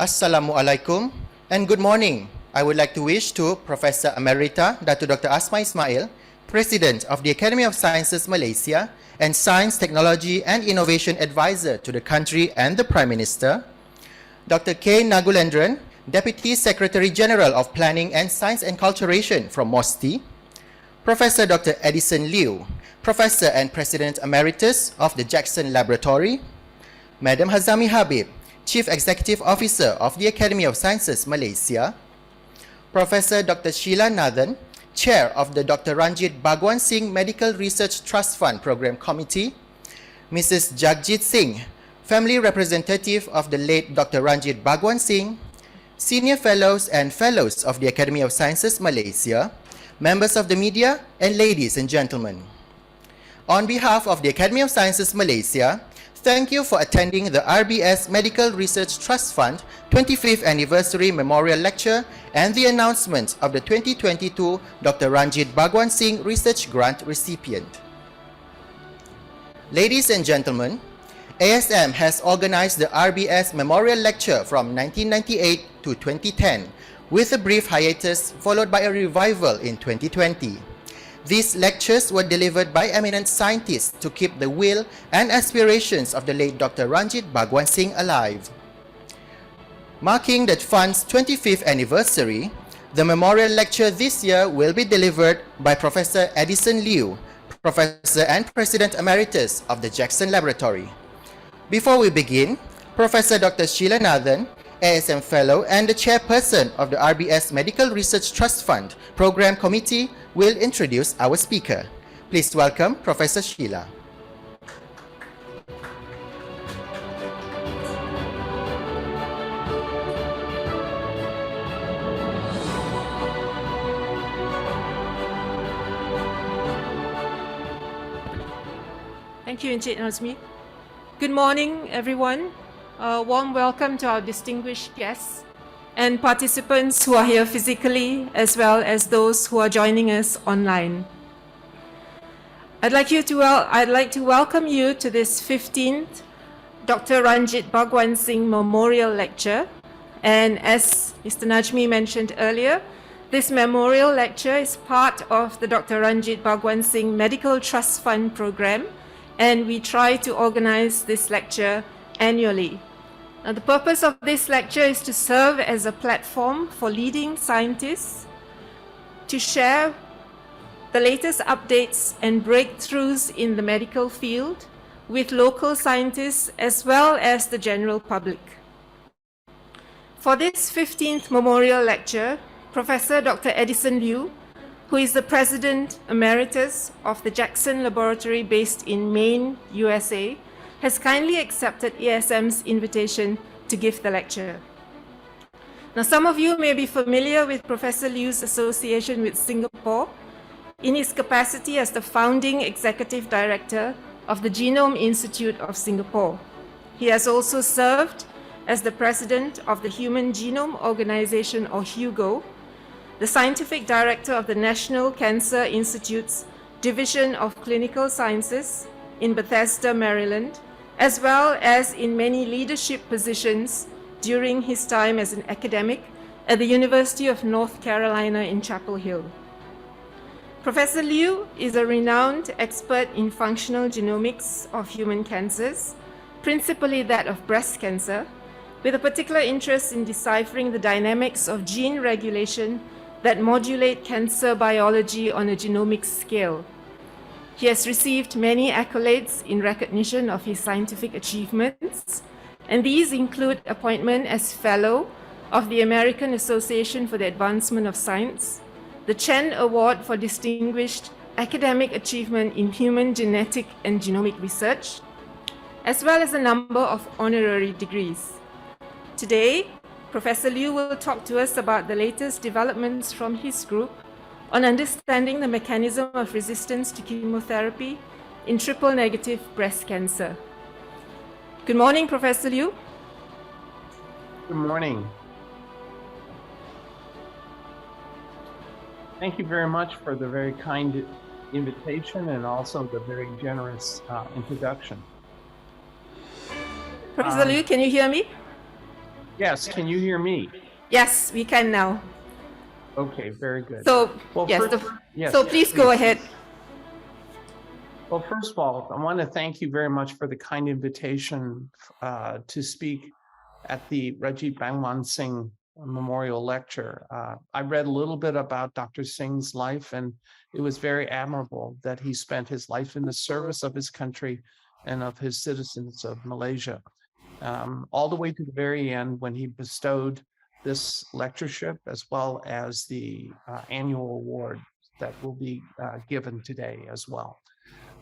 Assalamu alaikum and good morning. I would like to wish to Professor Emerita Dr. Asma Ismail, President of the Academy of Sciences Malaysia and Science, Technology and Innovation Advisor to the country and the Prime Minister, Dr. K. Nagulendran, Deputy Secretary General of Planning and Science Enculturation from MOSTI, Professor Dr. Edison Liu, Professor and President Emeritus of the Jackson Laboratory, Madam Hazami Habib, Chief Executive Officer of the Academy of Sciences Malaysia, Professor Dr. Sheila Nathan, Chair of the Dr. Ranjeet Bhagwan Singh Medical Research Trust Fund Program Committee, Mrs. Jagjit Singh, Family Representative of the late Dr. Ranjeet Bhagwan Singh, Senior Fellows and Fellows of the Academy of Sciences Malaysia, members of the media, and ladies and gentlemen. On behalf of the Academy of Sciences Malaysia, thank you for attending the RBS Medical Research Trust Fund 25th Anniversary Memorial Lecture and the announcement of the 2022 Dr. Ranjeet Bhagwan Singh Research Grant recipient. Ladies and gentlemen, ASM has organized the RBS Memorial Lecture from 1998 to 2010 with a brief hiatus followed by a revival in 2020. These lectures were delivered by eminent scientists to keep the will and aspirations of the late Dr. Ranjeet Bhagwan Singh alive. Marking the fund's 25th anniversary, the memorial lecture this year will be delivered by Professor Edison Liu, Professor and President Emeritus of the Jackson Laboratory. Before we begin, Professor Dr. Sheila Nathan, ASM Fellow and the Chairperson of the RBS Medical Research Trust Fund Program Committee will introduce our speaker. Please welcome Professor Sheila. Thank you, Encik Nazmi. Good morning, everyone. A warm welcome to our distinguished guests and participants who are here physically, as well as those who are joining us online. I'd like to welcome you to this 15th Dr. Ranjeet Bhagwan Singh Memorial Lecture. And as Mr. Najmi mentioned earlier, this memorial lecture is part of the Dr. Ranjeet Bhagwan Singh Medical Trust Fund program, and we try to organize this lecture annually. Now, the purpose of this lecture is to serve as a platform for leading scientists to share the latest updates and breakthroughs in the medical field with local scientists as well as the general public. For this 15th memorial lecture, Professor Dr. Edison Liu, who is the President Emeritus of the Jackson Laboratory based in Maine, USA, has kindly accepted ASM's invitation to give the lecture. Now, some of you may be familiar with Professor Liu's association with Singapore in his capacity as the founding Executive Director of the Genome Institute of Singapore. He has also served as the President of the Human Genome Organization, or HUGO, the Scientific Director of the National Cancer Institute's Division of Clinical Sciences in Bethesda, Maryland, as well as in many leadership positions during his time as an academic at the University of North Carolina in Chapel Hill. Professor Liu is a renowned expert in functional genomics of human cancers, principally that of breast cancer, with a particular interest in deciphering the dynamics of gene regulation that modulate cancer biology on a genomic scale. He has received many accolades in recognition of his scientific achievements, and these include appointment as Fellow of the American Association for the Advancement of Science, the Chen Award for Distinguished Academic Achievement in Human Genetic and Genomic Research, as well as a number of honorary degrees. Today, Professor Liu will talk to us about the latest developments from his group on understanding the mechanism of resistance to chemotherapy in triple-negative breast cancer. Good morning, Professor Liu. Good morning. Thank you very much for the very kind invitation and also the very generous introduction. Professor Liu, can you hear me? Yes, can you hear me? Yes, we can now. Okay, very good. So, Well, yes, first, yes, so please go ahead. Well, first of all, I want to thank you very much for the kind invitation to speak at the Ranjeet Bhagwan Singh Memorial Lecture. I read a little bit about Dr. Singh's life, and it was very admirable that he spent his life in the service of his country and of his citizens of Malaysia, all the way to the very end when he bestowed this lectureship as well as the annual award that will be given today as well.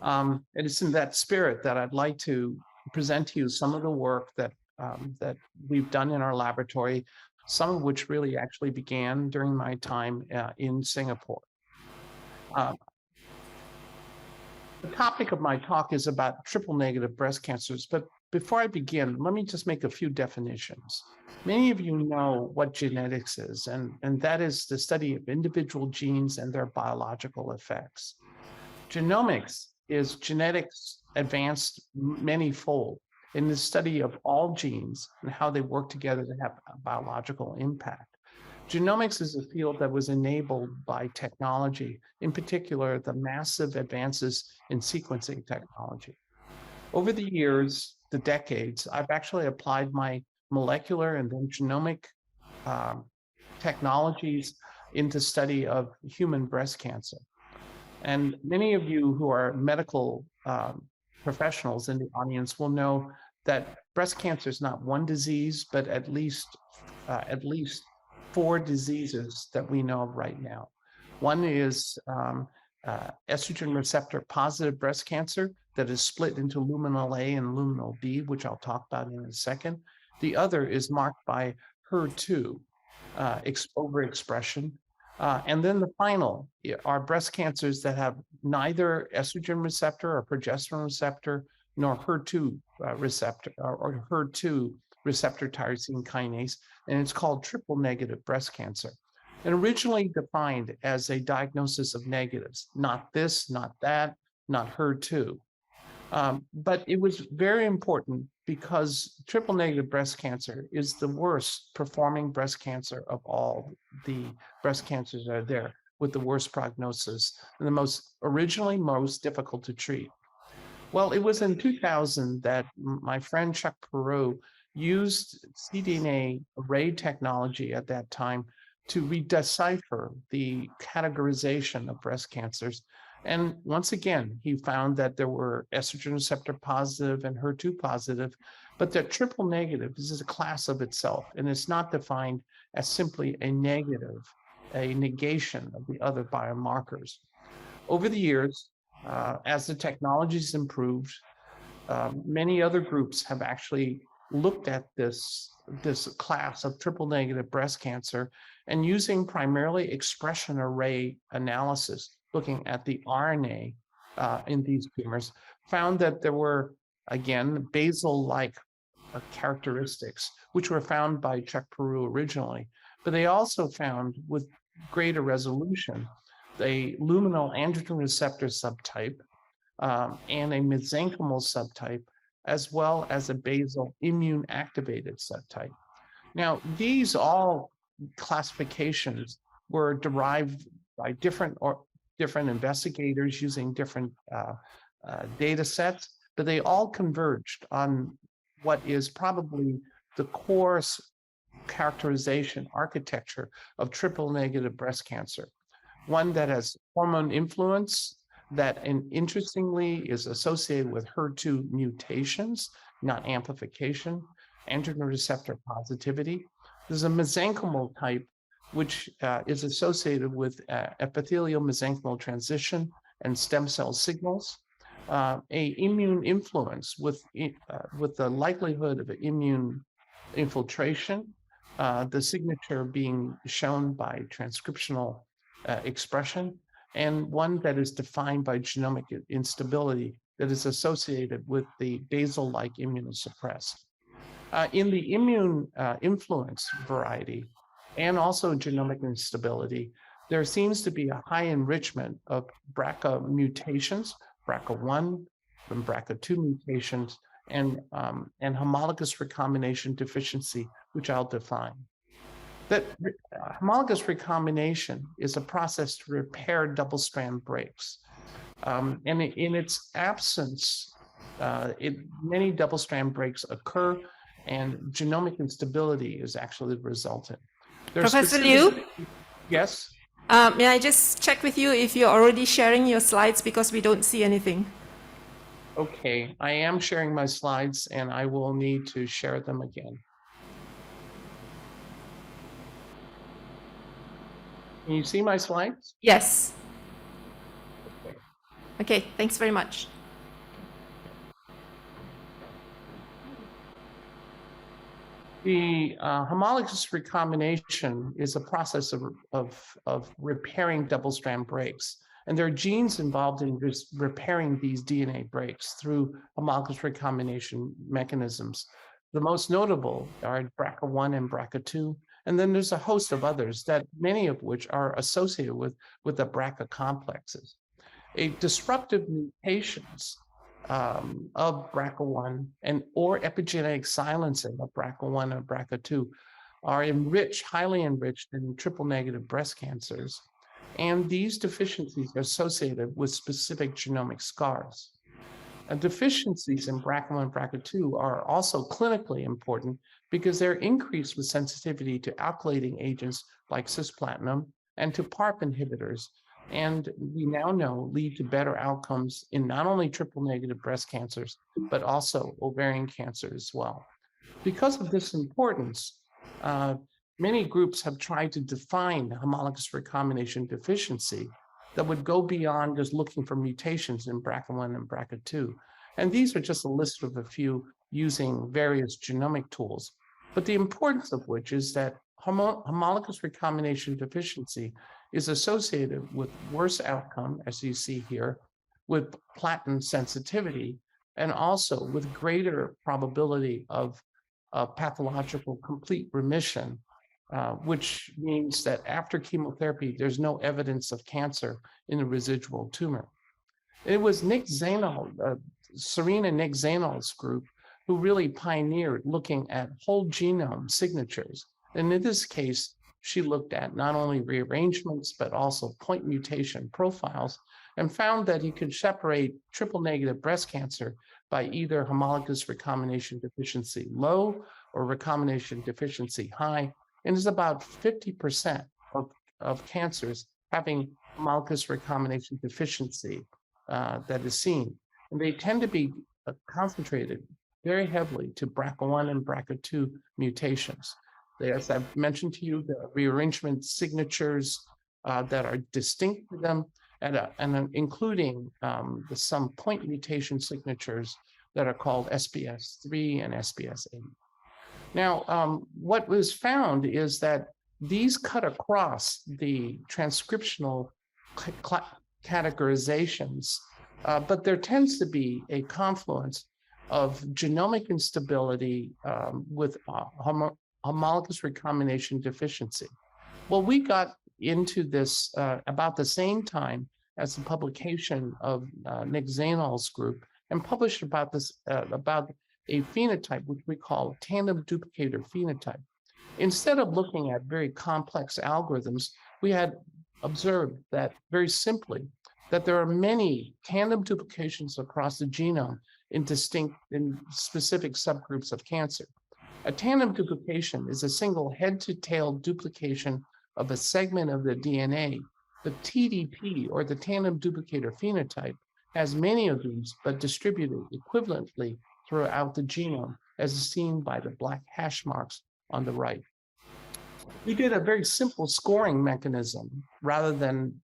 And it's in that spirit that I'd like to present to you some of the work that that we've done in our laboratory, some of which really actually began during my time in Singapore. The topic of my talk is about triple negative breast cancers, but before I begin, let me just make a few definitions. Many of you know what genetics is, and that is the study of individual genes and their biological effects. Genomics is genetics advanced many-fold in the study of all genes and how they work together to have a biological impact. Genomics is a field that was enabled by technology, in particular, the massive advances in sequencing technology. Over the years, the decades, I've actually applied my molecular and then genomic technologies into study of human breast cancer. And many of you who are medical professionals in the audience will know that breast cancer is not one disease, but at least 4 diseases that we know of right now. One is estrogen receptor positive breast cancer that is split into luminal A and luminal B, which I'll talk about in a second. The other is marked by HER2 overexpression. And then the final are breast cancers that have neither estrogen receptor or progesterone receptor nor HER2 receptor or HER2 receptor tyrosine kinase, and it's called triple negative breast cancer. And originally defined as a diagnosis of negatives, not this, not that, not HER2. But it was very important because triple negative breast cancer is the worst performing breast cancer of all the breast cancers that are there, with the worst prognosis and the originally most difficult to treat. Well, it was in 2000 that my friend Chuck Peru used cDNA array technology at that time to decipher the categorization of breast cancers. And once again, he found that there were estrogen receptor positive and HER2 positive, but that triple negative is a class of itself, and it's not defined as simply a negative, a negation of the other biomarkers. Over the years, as the technologies improved, many other groups have actually looked at this class of triple negative breast cancer and using primarily expression array analysis, looking at the RNA in these tumors, found that there were, again, basal-like characteristics, which were found by Chuck Peru originally, but they also found with greater resolution a luminal androgen receptor subtype and a mesenchymal subtype, as well as a basal immune activated subtype. Now, these all classifications were derived by different investigators using different data sets, but they all converged on what is probably the core characterization architecture of triple negative breast cancer. One that has hormone influence, that interestingly is associated with HER2 mutations, not amplification, androgen receptor positivity. There's a mesenchymal type, which is associated with epithelial mesenchymal transition and stem cell signals, a immune influence with the likelihood of immune infiltration, the signature being shown by transcriptional expression, and one that is defined by genomic instability that is associated with the basal-like immunosuppressed. In the immune influence variety, and also genomic instability, there seems to be a high enrichment of BRCA mutations, BRCA1 and BRCA2 mutations, and homologous recombination deficiency which I'll define. That homologous recombination is a process to repair double-strand breaks. And in its absence, many double-strand breaks occur, and genomic instability is actually the resultant. Professor Liu? Yes? May I just check with you if you're already sharing your slides because we don't see anything? Okay, I am sharing my slides and I will need to share them again. Can you see my slides? Yes. Okay. Okay, thanks very much. The homologous recombination is a process of repairing double-strand breaks. And there are genes involved in repairing these DNA breaks through homologous recombination mechanisms. The most notable are BRCA1 and BRCA2. And then there's a host of others that many of which are associated with the BRCA complexes. A disruptive mutations of BRCA1 or epigenetic silencing of BRCA1 or BRCA2 are highly enriched in triple negative breast cancers. And these deficiencies are associated with specific genomic scars. And deficiencies in BRCA1 and BRCA2 are also clinically important because they're increased with sensitivity to alkylating agents like cisplatin and to PARP inhibitors. And we now know lead to better outcomes in not only triple negative breast cancers, but also ovarian cancer as well. Because of this importance, many groups have tried to define homologous recombination deficiency that would go beyond just looking for mutations in BRCA1 and BRCA2. And these are just a list of a few using various genomic tools. But the importance of which is that homologous recombination deficiency is associated with worse outcome, as you see here, with platinum sensitivity, and also with greater probability of pathological complete remission, which means that after chemotherapy, there's no evidence of cancer in the residual tumor. It was Serena Nick Zainal's group who really pioneered looking at whole genome signatures. And in this case, she looked at not only rearrangements, but also point mutation profiles, and found that he could separate triple negative breast cancer by either homologous recombination deficiency low or recombination deficiency high. And it's about 50% of cancers having homologous recombination deficiency that is seen. And they tend to be concentrated very heavily to BRCA1 and BRCA2 mutations. As I've mentioned to you, the rearrangement signatures that are distinct to them, and including some point mutation signatures that are called SPS3 and SPS8. Now, what was found is that these cut across the transcriptional categorizations, but there tends to be a confluence of genomic instability with homologous recombination deficiency. Well, we got into this about the same time as the publication of Nick Zainal's group, and published about this about a phenotype which we call tandem duplicator phenotype. Instead of looking at very complex algorithms, we had observed that very simply that there are many tandem duplications across the genome in specific subgroups of cancer. A tandem duplication is a single head-to-tail duplication of a segment of the DNA. The TDP, or the tandem duplicator phenotype, has many of these, but distributed equivalently throughout the genome, as is seen by the black hash marks on the right. We did a very simple scoring mechanism rather than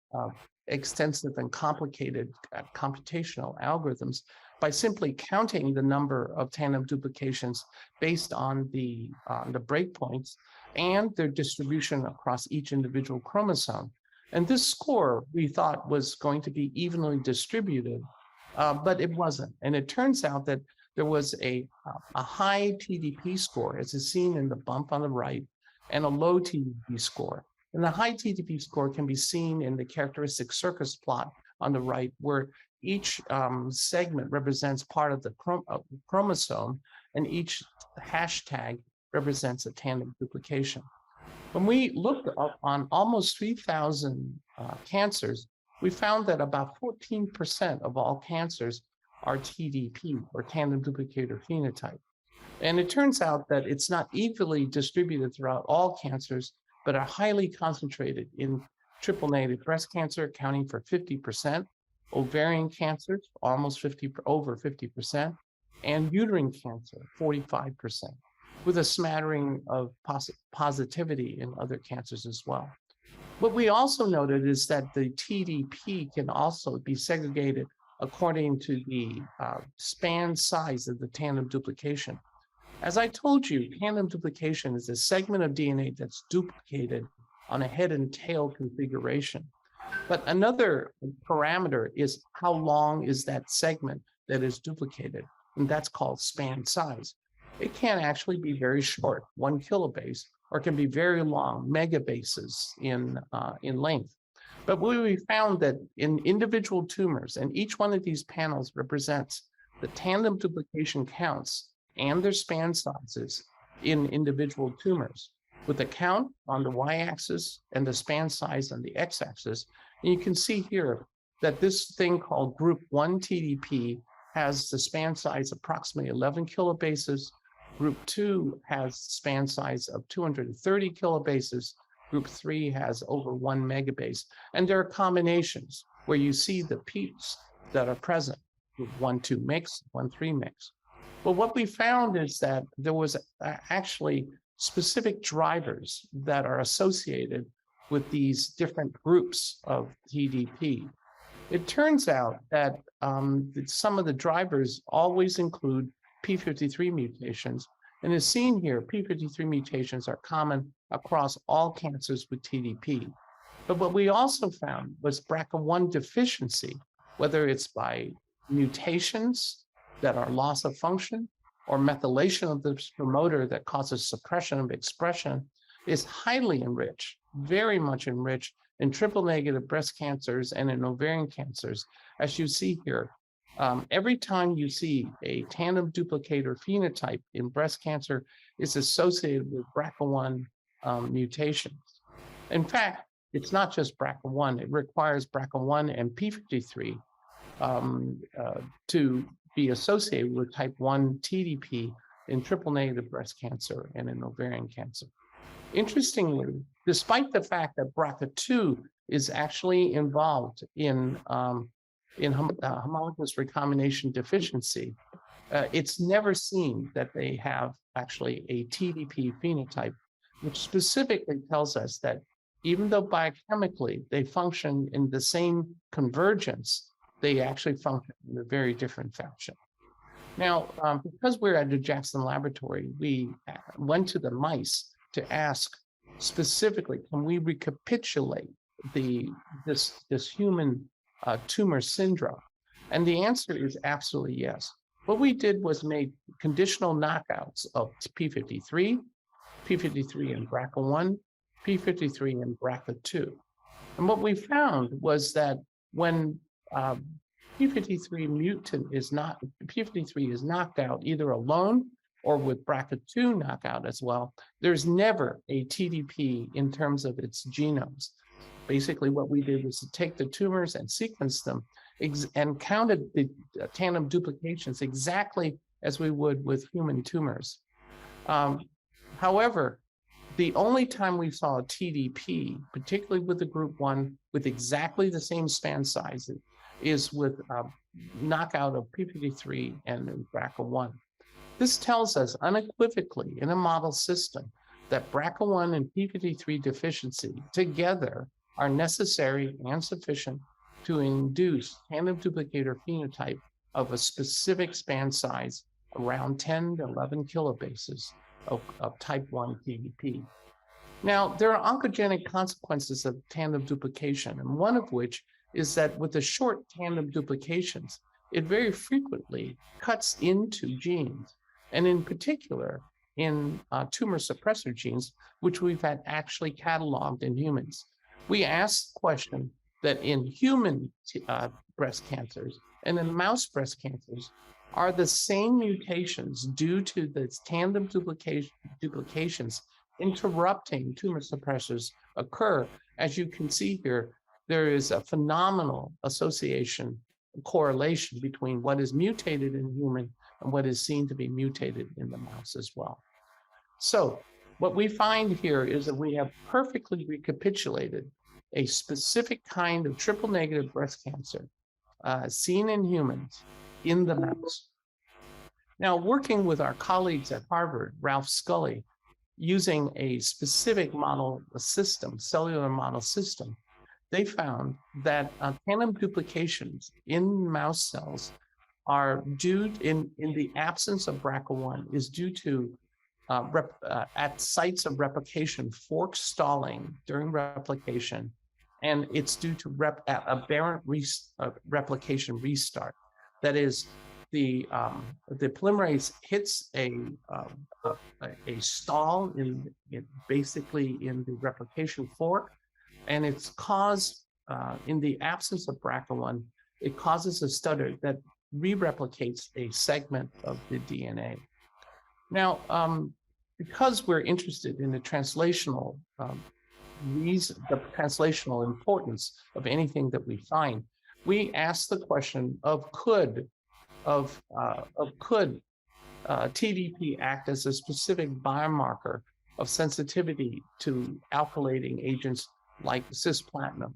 extensive and complicated computational algorithms by simply counting the number of tandem duplications based on the breakpoints and their distribution across each individual chromosome. And this score we thought was going to be evenly distributed, but it wasn't. And it turns out that there was a high TDP score, as is seen in the bump on the right, and a low TDP score. And the high TDP score can be seen in the characteristic circus plot on the right, where each segment represents part of the chromosome, and each hashtag represents a tandem duplication. When we looked up on almost 3,000 cancers, we found that about 14% of all cancers are TDP, or tandem duplicator phenotype. And it turns out that it's not evenly distributed throughout all cancers, but are highly concentrated in triple negative breast cancer, accounting for 50%, ovarian cancer, almost over 50%, and uterine cancer, 45%, with a smattering of positivity in other cancers as well. What we also noted is that the TDP can also be segregated according to the span size of the tandem duplication. As I told you, tandem duplication is a segment of DNA that's duplicated on a head and tail configuration. But another parameter is how long is that segment that is duplicated, and that's called span size. It can actually be very short, 1 kilobase, or can be very long, megabases in length. But we found that in individual tumors, and each one of these panels represents the tandem duplication counts and their span sizes in individual tumors, with the count on the y-axis and the span size on the x-axis. And you can see here that this thing called group 1 TDP has the span size approximately 11 kilobases. Group 2 has span size of 230 kilobases. Group 3 has over 1 megabase. And there are combinations where you see the peaks that are present. Group 1, 2 mix, 1, 3 mix. But what we found is that there was actually specific drivers that are associated with these different groups of TDP. It turns out that some of the drivers always include p53 mutations. And as seen here, p53 mutations are common across all cancers with TDP. But what we also found was BRCA1 deficiency, whether it's by mutations that are loss of function or methylation of this promoter that causes suppression of expression, is highly enriched, very much enriched in triple negative breast cancers and in ovarian cancers. As you see here, every time you see a tandem duplicator phenotype in breast cancer, it's associated with BRCA1 mutations. In fact, it's not just BRCA1, it requires BRCA1 and p53 to be associated with type 1 TDP in triple negative breast cancer and in ovarian cancer. Interestingly, despite the fact that BRCA2 is actually involved in homologous recombination deficiency, it's never seen that they have actually a TDP phenotype, which specifically tells us that even though biochemically they function in the same convergence, they actually function in a very different fashion. Now, because we're at the Jackson Laboratory, we went to the mice to ask specifically, can we recapitulate this human tumor syndrome? And the answer is absolutely yes. What we did was made conditional knockouts of p53, p53 and BRCA1, p53 and BRCA2. And what we found was that when p53 is knocked out either alone or with BRCA2 knockout as well, there's never a TDP in terms of its genomes. Basically, what we did was to take the tumors and sequence them and counted the tandem duplications exactly as we would with human tumors. However, the only time we saw a TDP, particularly with the group 1, with exactly the same span size, is with knockout of p53 and BRCA1. This tells us unequivocally in a model system that BRCA1 and p53 deficiency together are necessary and sufficient to induce tandem duplicator phenotype of a specific span size around 10 to 11 kilobases of type 1 TDP. Now, there are oncogenic consequences of tandem duplication, and one of which is that with the short tandem duplications, it very frequently cuts into genes, and in particular, in tumor suppressor genes, which we've had actually cataloged in humans. We asked the question that in human breast cancers and in mouse breast cancers, are the same mutations due to the tandem duplications interrupting tumor suppressors occur. As you can see here, there is a phenomenal association, correlation between what is mutated in human and what is seen to be mutated in the mouse as well. So what we find here is that we have perfectly recapitulated a specific kind of triple negative breast cancer seen in humans in the mouse. Now, working with our colleagues at Harvard, Ralph Scully, using a specific model system, cellular model system, they found that tandem duplications in mouse cells are due in the absence of BRCA1 is due to at sites of replication, fork stalling during replication, and it's due to aberrant replication restart. That is, the polymerase hits a stall basically in the replication fork, and it's caused in the absence of BRCA1, it causes a stutter that re-replicates a segment of the DNA. Now, because we're interested in the translational reason, the translational importance of anything that we find, we ask the question of could TDP act as a specific biomarker of sensitivity to alkylating agents like cisplatin?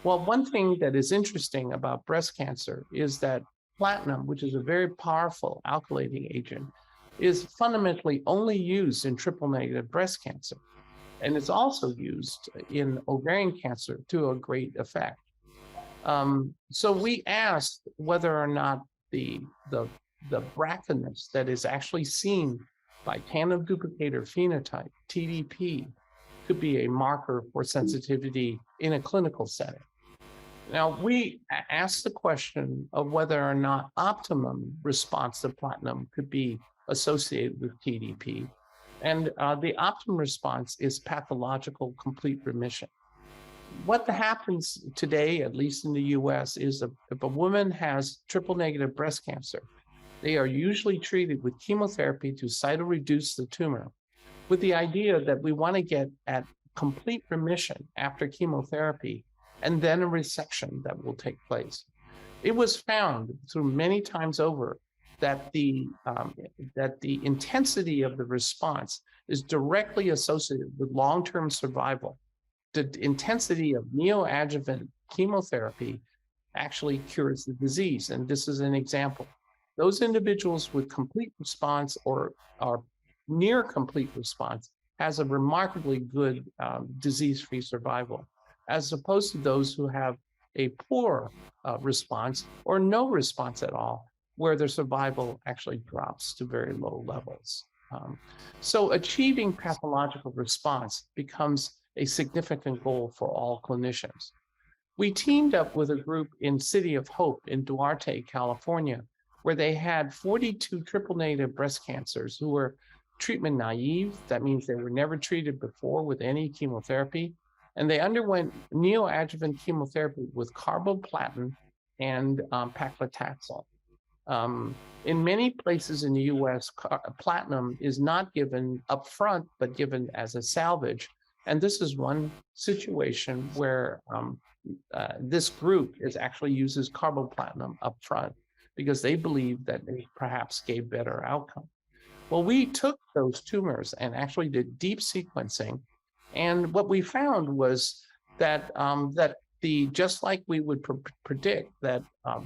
Well, one thing that is interesting about breast cancer is that platinum, which is a very powerful alkylating agent, is fundamentally only used in triple negative breast cancer. And it's also used in ovarian cancer to a great effect. So we asked whether or not the BRCA-ness that is actually seen by tandem duplicator phenotype, TDP, could be a marker for sensitivity in a clinical setting. Now, we asked the question of whether or not optimum response to platinum could be associated with TDP. And the optimum response is pathological complete remission. What happens today, at least in the US, is if a woman has triple negative breast cancer, they are usually treated with chemotherapy to cytoreduce the tumor, with the idea that we want to get at complete remission after chemotherapy, and then a resection that will take place. It was found through many times over that the intensity of the response is directly associated with long-term survival. The intensity of neoadjuvant chemotherapy actually cures the disease, and this is an example. Those individuals with complete response or near complete response has a remarkably good disease-free survival, as opposed to those who have a poor response or no response at all, where their survival actually drops to very low levels. So achieving pathological response becomes a significant goal for all clinicians. We teamed up with a group in City of Hope in Duarte, California, where they had 42 triple negative breast cancers who were treatment naive. That means they were never treated before with any chemotherapy. And they underwent neoadjuvant chemotherapy with carboplatin and paclitaxel. In many places in the US, platinum is not given upfront, but given as a salvage. And this is one situation where this group actually uses carboplatin upfront because they believe that they perhaps gave better outcome. Well, we took those tumors and actually did deep sequencing. And what we found was that just like we would predict that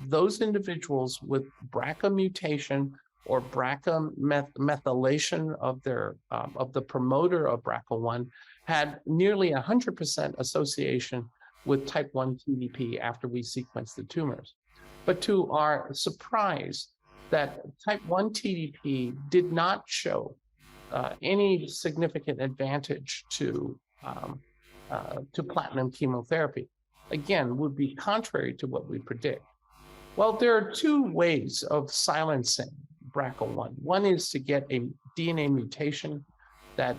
those individuals with BRCA mutation or BRCA methylation of the promoter of BRCA1 had nearly 100% association with type 1 TDP after we sequenced the tumors. But to our surprise, that type 1 TDP did not show any significant advantage to platinum chemotherapy. Again, would be contrary to what we predict. Well, there are two ways of silencing BRCA1. One is to get a DNA mutation that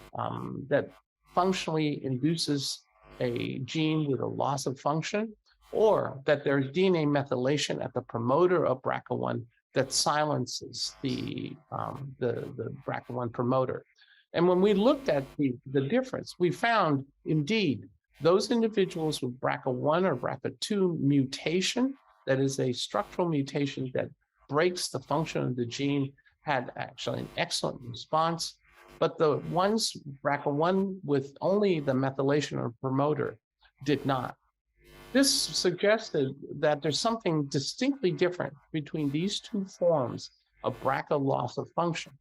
functionally induces a gene with a loss of function, or that there's DNA methylation at the promoter of BRCA1 that silences the BRCA1 promoter. And when we looked at the difference, we found indeed those individuals with BRCA1 or BRCA2 mutation, that is a structural mutation that breaks the function of the gene, had actually an excellent response. But the ones BRCA1 with only the methylation or promoter did not. This suggested that there's something distinctly different between these two forms of BRCA loss of function.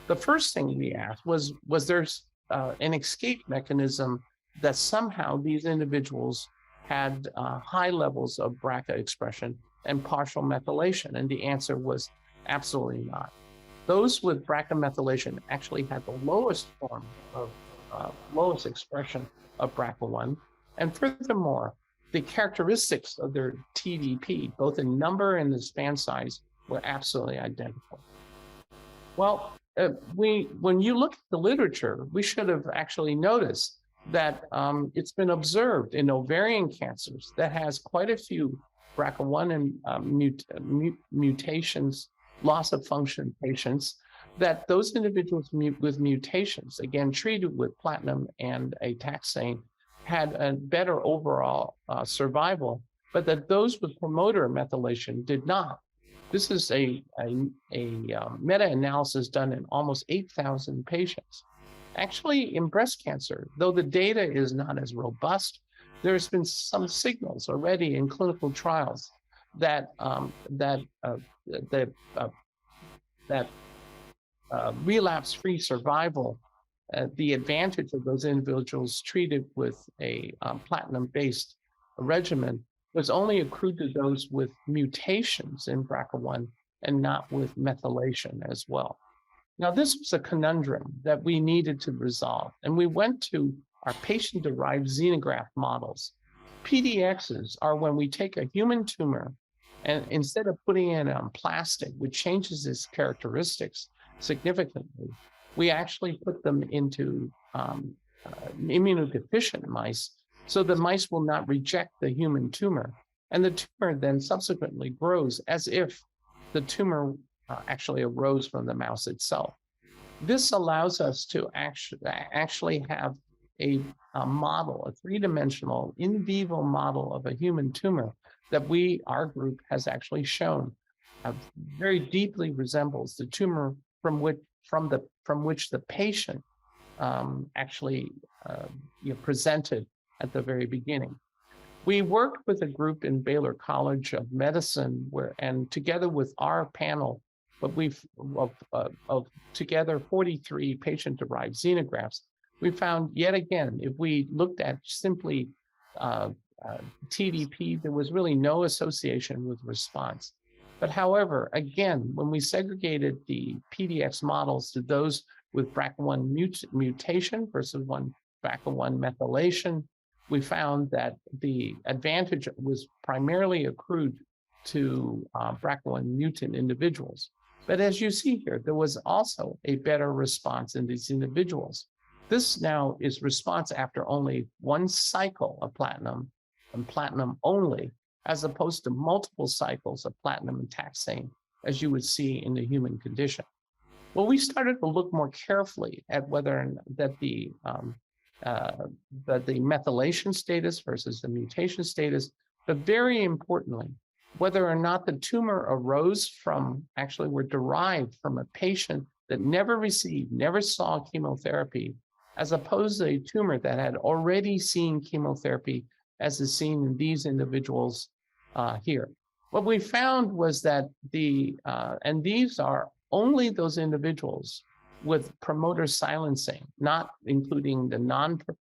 The first thing we asked was there an escape mechanism that somehow these individuals had high levels of BRCA expression and partial methylation? And the answer was absolutely not. Those with BRCA methylation actually had the lowest form of lowest expression of BRCA1. And furthermore, the characteristics of their TDP, both in number and the span size, were absolutely identical. Well, when you look at the literature, we should have actually noticed that it's been observed in ovarian cancers that has quite a few BRCA1 and mutations, loss of function patients, that those individuals with mutations, again, treated with platinum and a taxane, had a better overall survival, but that those with promoter methylation did not. This is a meta-analysis done in almost 8,000 patients. Actually, in breast cancer, though the data is not as robust, there's been some signals already in clinical trials that relapse-free survival, the advantage of those individuals treated with a platinum-based regimen, was only accrued to those with mutations in BRCA1 and not with methylation as well. Now, this was a conundrum that we needed to resolve, and we went to our patient-derived xenograft models. PDXs are when we take a human tumor and instead of putting it on plastic, which changes its characteristics significantly, we actually put them into immunodeficient mice, so the mice will not reject the human tumor. And the tumor then subsequently grows as if the tumor actually arose from the mouse itself. This allows us to actually have a model, a three-dimensional in vivo model of a human tumor that our group has actually shown very deeply resembles the tumor from which the patient actually presented at the very beginning. We worked with a group in Baylor College of Medicine, and together with our panel, but of together 43 patient-derived xenografts, we found yet again, if we looked at simply TDP, there was really no association with response. But however, again, when we segregated the PDX models to those with BRCA1 mutation versus BRCA1 methylation, we found that the advantage was primarily accrued to BRCA1 mutant individuals. But as you see here, there was also a better response in these individuals. This now is response after only one cycle of platinum and platinum only, as opposed to multiple cycles of platinum and taxane, as you would see in the human condition. Well, we started to look more carefully at whether that the methylation status versus the mutation status, but very importantly, whether or not the tumor arose from, actually were derived from a patient that never saw chemotherapy, as opposed to a tumor that had already seen chemotherapy, as is seen in these individuals here. What we found was that and these are only those individuals with promoter silencing, not including the non-BRCA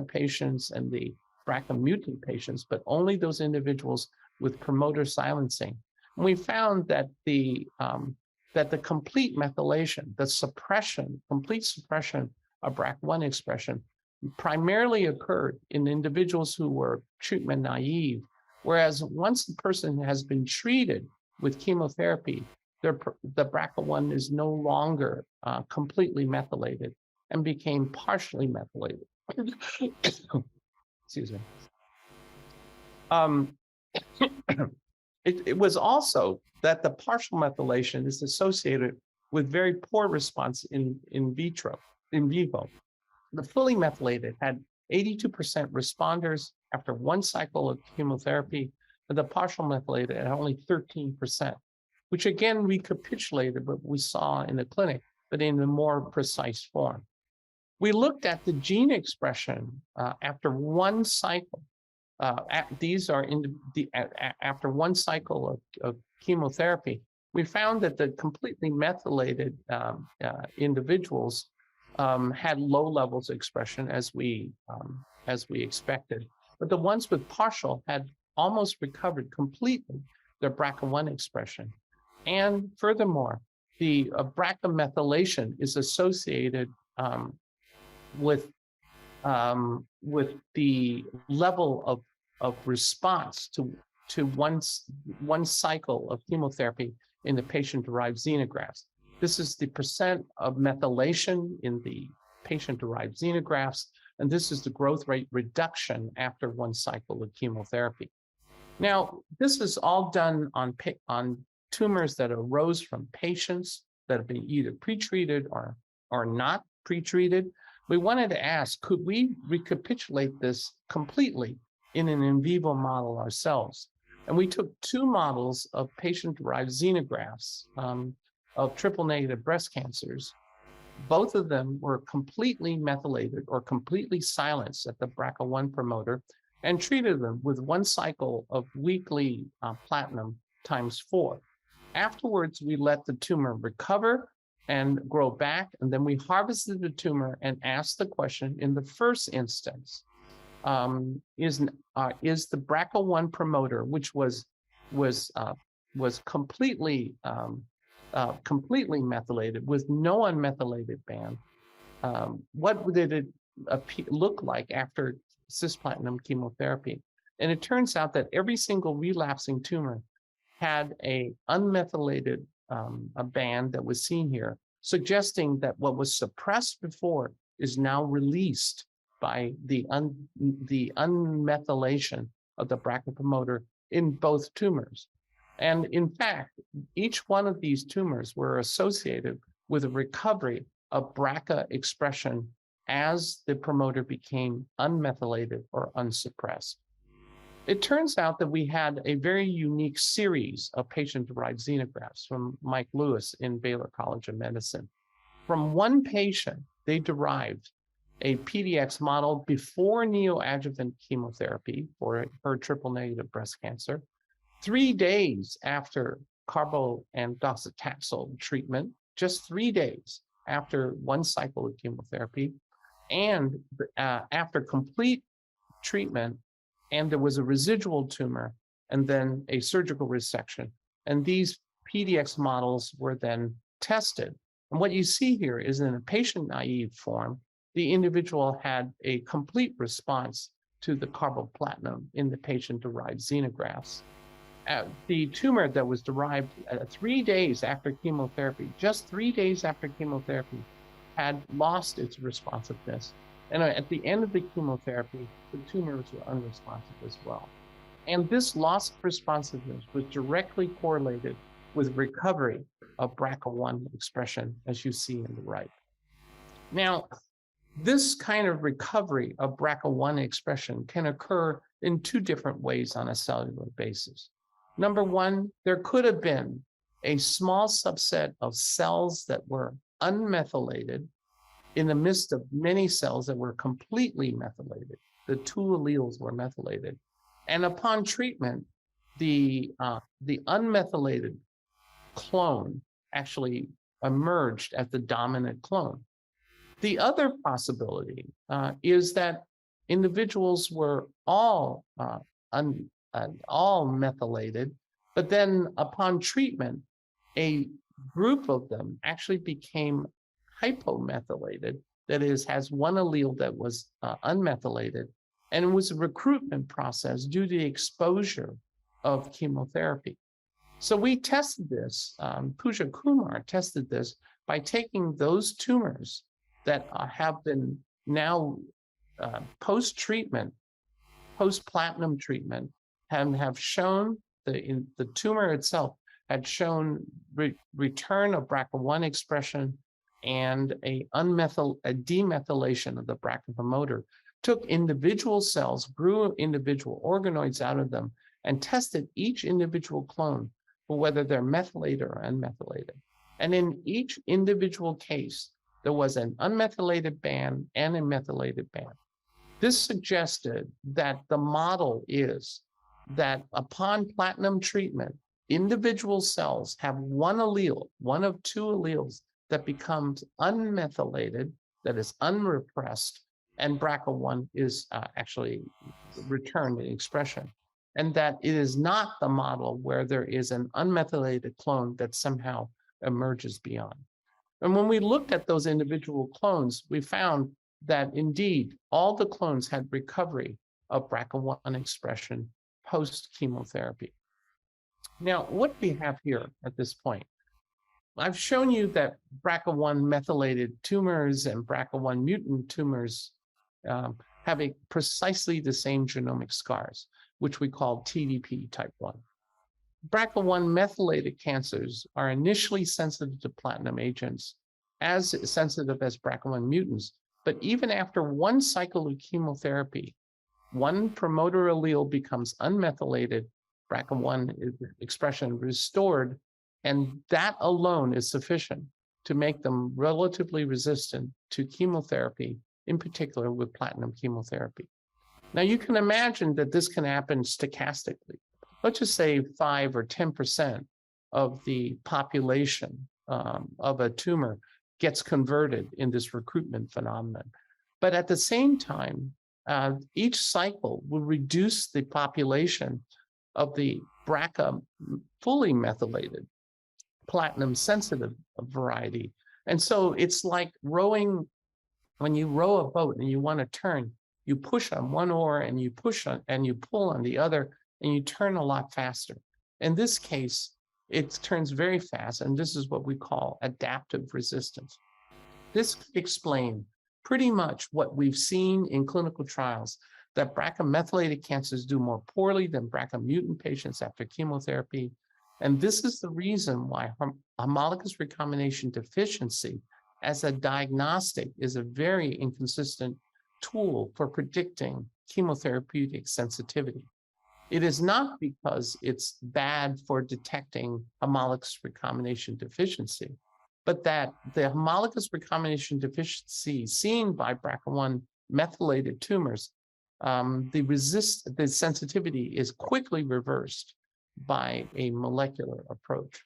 patients and the BRCA mutant patients, but only those individuals with promoter silencing. And we found that the complete methylation, complete suppression of BRCA1 expression primarily occurred in individuals who were treatment naive, whereas once a person has been treated with chemotherapy, the BRCA1 is no longer completely methylated and became partially methylated. Excuse me. It was also that the partial methylation is associated with very poor response in vivo. The fully methylated had 82% responders after one cycle of chemotherapy, and the partial methylated had only 13%, which again recapitulated what we saw in the clinic, but in a more precise form. We looked at the gene expression after one cycle. After one cycle of chemotherapy, we found that the completely methylated individuals had low levels of expression as we expected, but the ones with partial had almost recovered completely their BRCA1 expression. And furthermore, the BRCA methylation is associated with the level of response to one cycle of chemotherapy in the patient-derived xenografts. This is the percent of methylation in the patient-derived xenografts, and this is the growth rate reduction after one cycle of chemotherapy. Now, this is all done on tumors that arose from patients that have been either pretreated or not pretreated. We wanted to ask, could we recapitulate this completely in an in vivo model ourselves? And we took two models of patient-derived xenografts of triple-negative breast cancers. Both of them were completely methylated or completely silenced at the BRCA1 promoter, and treated them with one cycle of weekly platinum ×4. Afterwards, we let the tumor recover and grow back, and then we harvested the tumor and asked the question in the first instance, is the BRCA1 promoter, which was completely methylated with no unmethylated band, what did it look like after cisplatin chemotherapy? And it turns out that every single relapsing tumor had a unmethylated a band that was seen here, suggesting that what was suppressed before is now released by the unmethylation of the BRCA promoter in both tumors. And in fact, each one of these tumors were associated with a recovery of BRCA expression as the promoter became unmethylated or unsuppressed. It turns out that we had a very unique series of patient-derived xenografts from Mike Lewis in Baylor College of Medicine. From one patient, they derived a PDX model before neoadjuvant chemotherapy for her triple-negative breast cancer, 3 days after carbo and docetaxel treatment, just 3 days after one cycle of chemotherapy, and after complete treatment, and there was a residual tumor, and then a surgical resection. And these PDX models were then tested. And what you see here is in a patient-naive form, the individual had a complete response to the carboplatin in the patient-derived xenografts. The tumor that was derived 3 days after chemotherapy, just 3 days after chemotherapy, had lost its responsiveness. And at the end of the chemotherapy, the tumors were unresponsive as well. And this loss of responsiveness was directly correlated with recovery of BRCA1 expression, as you see in the right. Now, this kind of recovery of BRCA1 expression can occur in two different ways on a cellular basis. Number one, there could have been a small subset of cells that were unmethylated in the midst of many cells that were completely methylated. The two alleles were methylated. And upon treatment, the unmethylated clone actually emerged as the dominant clone. The other possibility is that individuals were all methylated, but then upon treatment, a group of them actually became hypomethylated, that is, has one allele that was unmethylated, and it was a recruitment process due to the exposure of chemotherapy. So we tested this, Pooja Kumar tested this by taking those tumors that have been now post-treatment, post-platinum treatment, and have shown the tumor itself had shown return of BRCA1 expression and a demethylation of the BRCA promoter, took individual cells, grew individual organoids out of them, and tested each individual clone for whether they're methylated or unmethylated. And in each individual case, there was an unmethylated band and a methylated band. This suggested that the model is that upon platinum treatment, individual cells have one allele, one of two alleles, that becomes unmethylated, that is unrepressed, and BRCA1 is actually returned in expression. And that it is not the model where there is an unmethylated clone that somehow emerges beyond. And when we looked at those individual clones, we found that indeed all the clones had recovery of BRCA1 expression post-chemotherapy. Now, what we have here at this point, I've shown you that BRCA1 methylated tumors and BRCA1 mutant tumors have precisely the same genomic scars, which we call TDP type 1. BRCA1 methylated cancers are initially sensitive to platinum agents, as sensitive as BRCA1 mutants, but even after one cycle of chemotherapy, one promoter allele becomes unmethylated, BRCA1 expression restored, and that alone is sufficient to make them relatively resistant to chemotherapy, in particular with platinum chemotherapy. Now you can imagine that this can happen stochastically. Let's just say 5 or 10% of the population of a tumor gets converted in this recruitment phenomenon. But at the same time, each cycle will reduce the population of the BRCA fully methylated, platinum sensitive variety. And so it's like rowing, when you row a boat and you want to turn, you push on one oar and you push on and you pull on the other, and you turn a lot faster. In this case, it turns very fast, and this is what we call adaptive resistance. This could explain pretty much what we've seen in clinical trials, that BRCA methylated cancers do more poorly than BRCA mutant patients after chemotherapy. And this is the reason why homologous recombination deficiency as a diagnostic is a very inconsistent tool for predicting chemotherapeutic sensitivity. It is not because it's bad for detecting homologous recombination deficiency, but that the homologous recombination deficiency seen by BRCA1 methylated tumors, the sensitivity is quickly reversed by a molecular approach.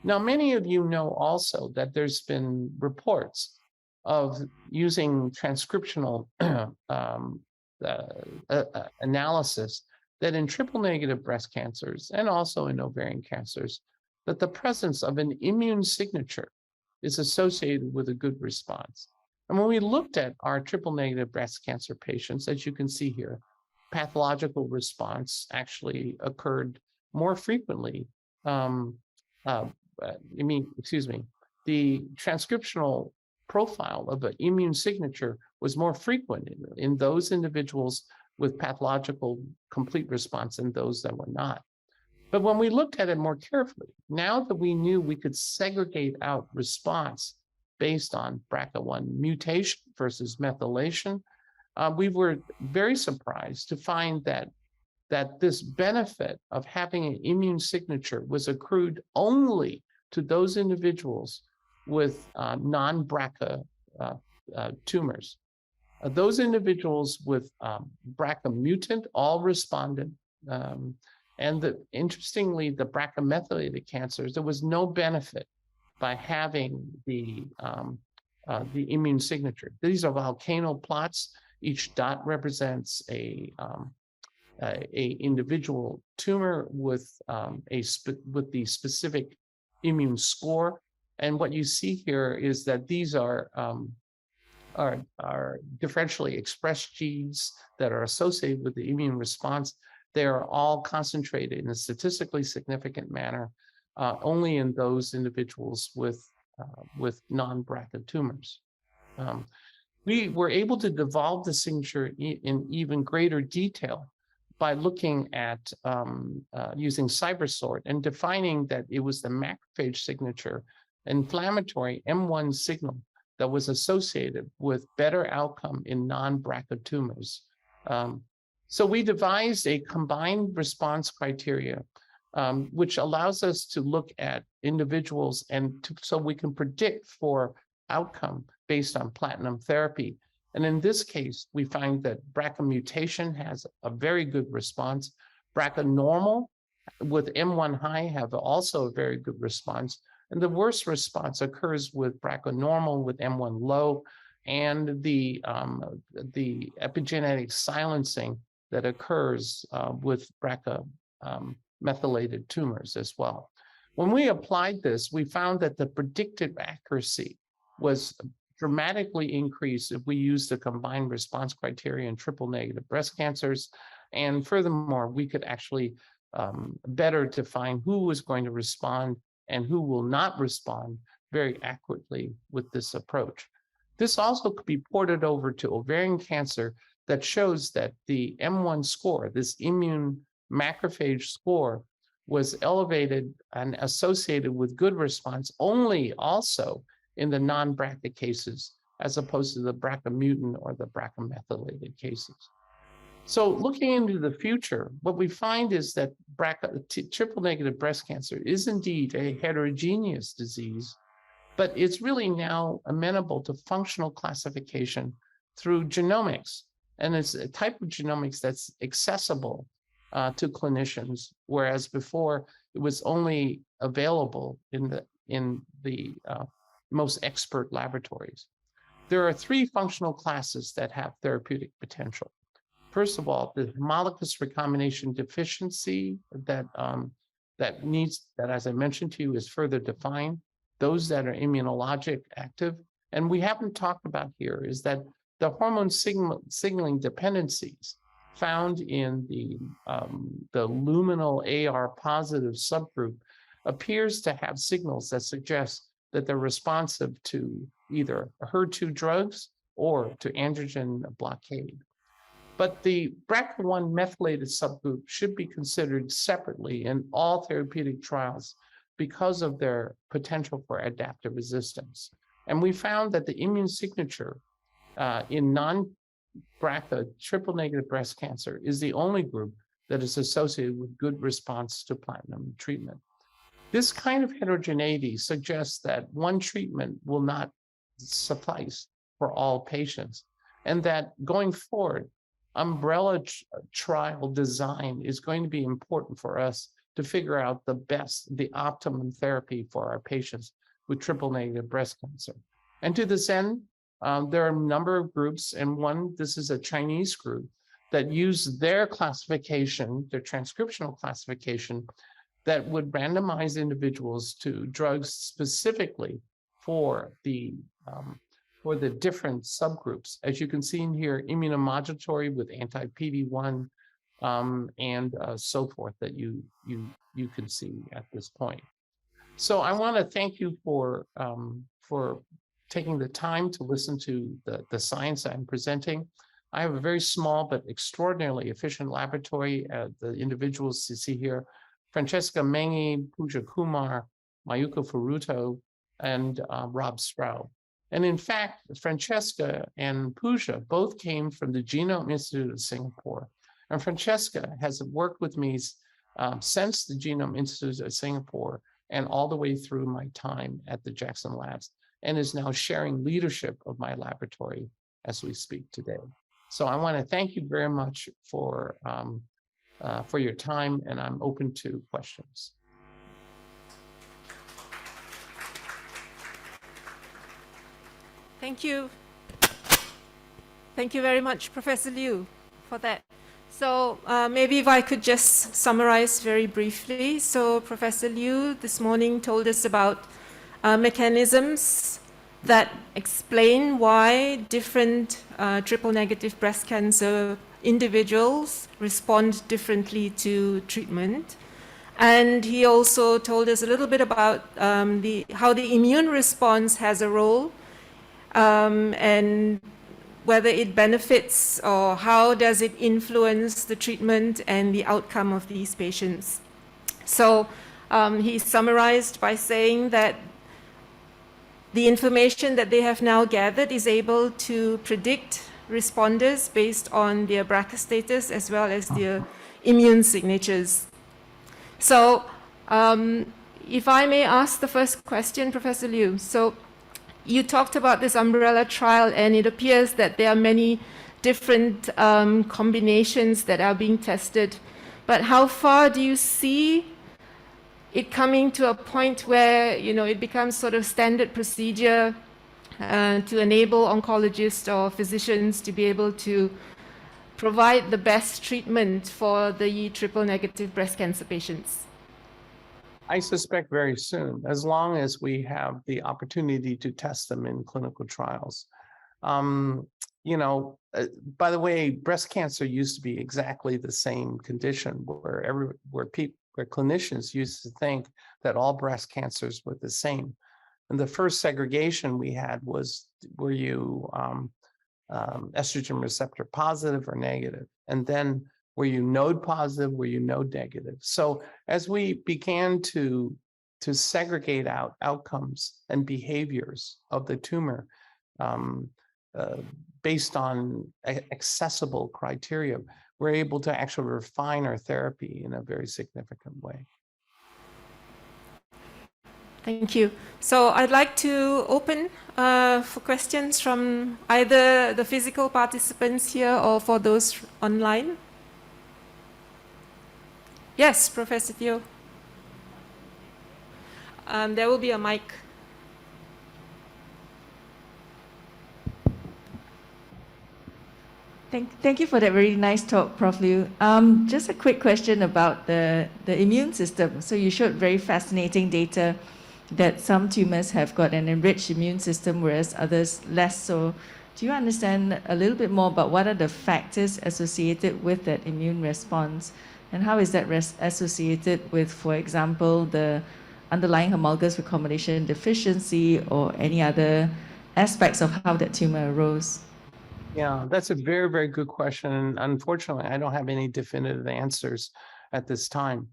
Now, many of you know also that there's been reports of using transcriptional analysis that in triple-negative breast cancers and also in ovarian cancers, that the presence of an immune signature is associated with a good response. And when we looked at our triple-negative breast cancer patients, as you can see here, pathological response actually occurred more frequently. The transcriptional profile of an immune signature was more frequent in those individuals with pathological complete response and those that were not. But when we looked at it more carefully, now that we knew we could segregate out response based on BRCA1 mutation versus methylation, we were very surprised to find that this benefit of having an immune signature was accrued only to those individuals with non-BRCA tumors. Those individuals with BRCA mutant all responded. Interestingly, the BRCA methylated cancers, there was no benefit by having the immune signature. These are volcano plots. Each dot represents a individual tumor with the specific immune score. And what you see here is that these are differentially expressed genes that are associated with the immune response. They are all concentrated in a statistically significant manner only in those individuals with non-BRCA tumors. We were able to devolve the signature in even greater detail by looking at using CyberSort and defining that it was the macrophage signature, inflammatory M1 signal that was associated with better outcome in non-BRCA tumors. So we devised a combined response criteria, which allows us to look at individuals so we can predict for outcome based on platinum therapy. And in this case, we find that BRCA mutation has a very good response. BRCA normal with M1 high have also a very good response. And the worst response occurs with BRCA normal with M1 low and the epigenetic silencing that occurs with BRCA methylated tumors as well. When we applied this, we found that the predictive accuracy was dramatically increased if we used the combined response criteria in triple-negative breast cancers. And furthermore, we could actually better define who was going to respond and who will not respond very accurately with this approach. This also could be ported over to ovarian cancer that shows that the M1 score, this immune macrophage score, was elevated and associated with good response only also in the non-BRCA cases, as opposed to the BRCA mutant or the BRCA methylated cases. So looking into the future, what we find is that triple-negative breast cancer is indeed a heterogeneous disease, but it's really now amenable to functional classification through genomics. And it's a type of genomics that's accessible to clinicians, whereas before it was only available in the most expert laboratories. There are three functional classes that have therapeutic potential. First of all, the homologous recombination deficiency that as I mentioned to you, is further defined. Those that are immunologic active, and we haven't talked about here, is that the hormone signaling dependencies found in the luminal AR positive subgroup appears to have signals that suggest that they're responsive to either HER2 drugs or to androgen blockade. But the BRCA1 methylated subgroup should be considered separately in all therapeutic trials because of their potential for adaptive resistance. And we found that the immune signature in non-BRCA triple-negative breast cancer is the only group that is associated with good response to platinum treatment. This kind of heterogeneity suggests that one treatment will not suffice for all patients, and that going forward, umbrella trial design is going to be important for us to figure out the optimum therapy for our patients with triple-negative breast cancer. And to this end, there are a number of groups, and this is a Chinese group that use their classification, their transcriptional classification, that would randomize individuals to drugs specifically for the different subgroups. As you can see in here, immunomodulatory with anti-PD-1 and so forth that you can see at this point. So I want to thank you for taking the time to listen to the science I'm presenting. I have a very small but extraordinarily efficient laboratory. The individuals you see here, Francesca Mengi, Pooja Kumar, Mayuko Furuto, and Rob Stroud. And in fact, Francesca and Pooja both came from the Genome Institute of Singapore. And Francesca has worked with me since the Genome Institute of Singapore and all the way through my time at the Jackson Labs, and is now sharing leadership of my laboratory as we speak today. So I want to thank you very much for your time, and I'm open to questions. Thank you. Thank you very much, Professor Liu, for that. So maybe if I could just summarize very briefly. So Professor Liu this morning told us about mechanisms that explain why different triple-negative breast cancer individuals respond differently to treatment. And he also told us a little bit about how the immune response has a role and whether it benefits or how does it influence the treatment and the outcome of these patients. So he summarized by saying that the information that they have now gathered is able to predict responders based on their BRCA status as well as their immune signatures. So if I may ask the first question, Professor Liu. So you talked about this umbrella trial, and it appears that there are many different combinations that are being tested. But how far do you see it coming to a point where, you know, it becomes sort of standard procedure to enable oncologists or physicians to be able to provide the best treatment for the triple-negative breast cancer patients? I suspect very soon, as long as we have the opportunity to test them in clinical trials. You know, by the way, breast cancer used to be exactly the same condition where clinicians used to think that all breast cancers were the same. And the first segregation we had was, were you estrogen receptor positive or negative? And then were you node positive, were you node negative? So as we began to segregate out outcomes and behaviors of the tumor based on accessible criteria, we're able to actually refine our therapy in a very significant way. Thank you. So I'd like to open for questions from either the physical participants here or for those online. Yes, Professor Theo. There will be a mic. Thank you for that very nice talk, Prof. Liu. Just a quick question about the immune system. So you showed very fascinating data that some tumors have got an enriched immune system, whereas others less so. Do you understand a little bit more about what are the factors associated with that immune response? And how is that associated with, for example, the underlying homologous recombination deficiency or any other aspects of how that tumor arose? Yeah, that's a very, very good question. And unfortunately, I don't have any definitive answers at this time.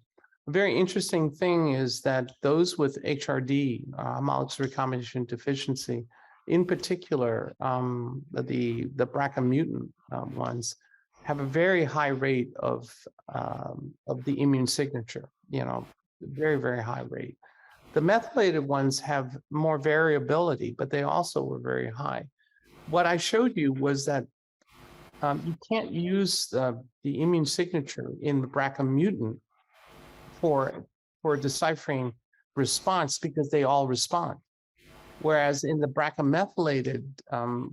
A very interesting thing is that those with HRD, homologous recombination deficiency, in particular, the BRCA mutant ones, have a very high rate of the immune signature, you know, very, very high rate. The methylated ones have more variability, but they also were very high. What I showed you was that you can't use the immune signature in the BRCA mutant for deciphering response because they all respond. Whereas in the BRCA methylated,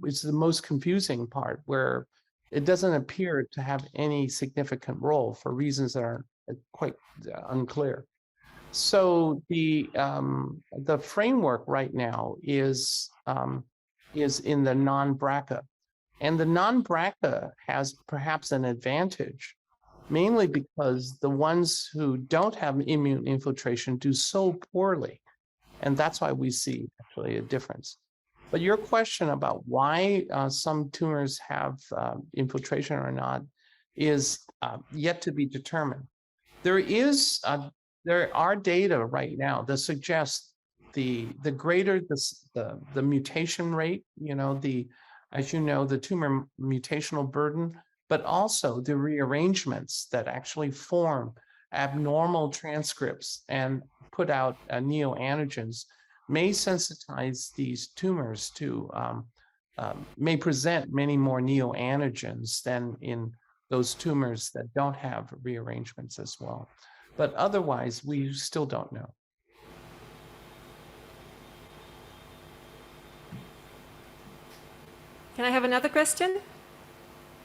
it's the most confusing part, where it doesn't appear to have any significant role for reasons that are quite unclear. So the framework right now is in the non-BRCA, and the non-BRCA has perhaps an advantage, mainly because the ones who don't have immune infiltration do so poorly, and that's why we see actually a difference. But your question about why some tumors have infiltration or not is yet to be determined. There are data right now that suggest the greater the mutation rate, you know, as you know, the tumor mutational burden, but also the rearrangements that actually form abnormal transcripts and put out neoantigens may sensitize these tumors to, may present many more neoantigens than in those tumors that don't have rearrangements as well. But otherwise, we still don't know. Can I have another question?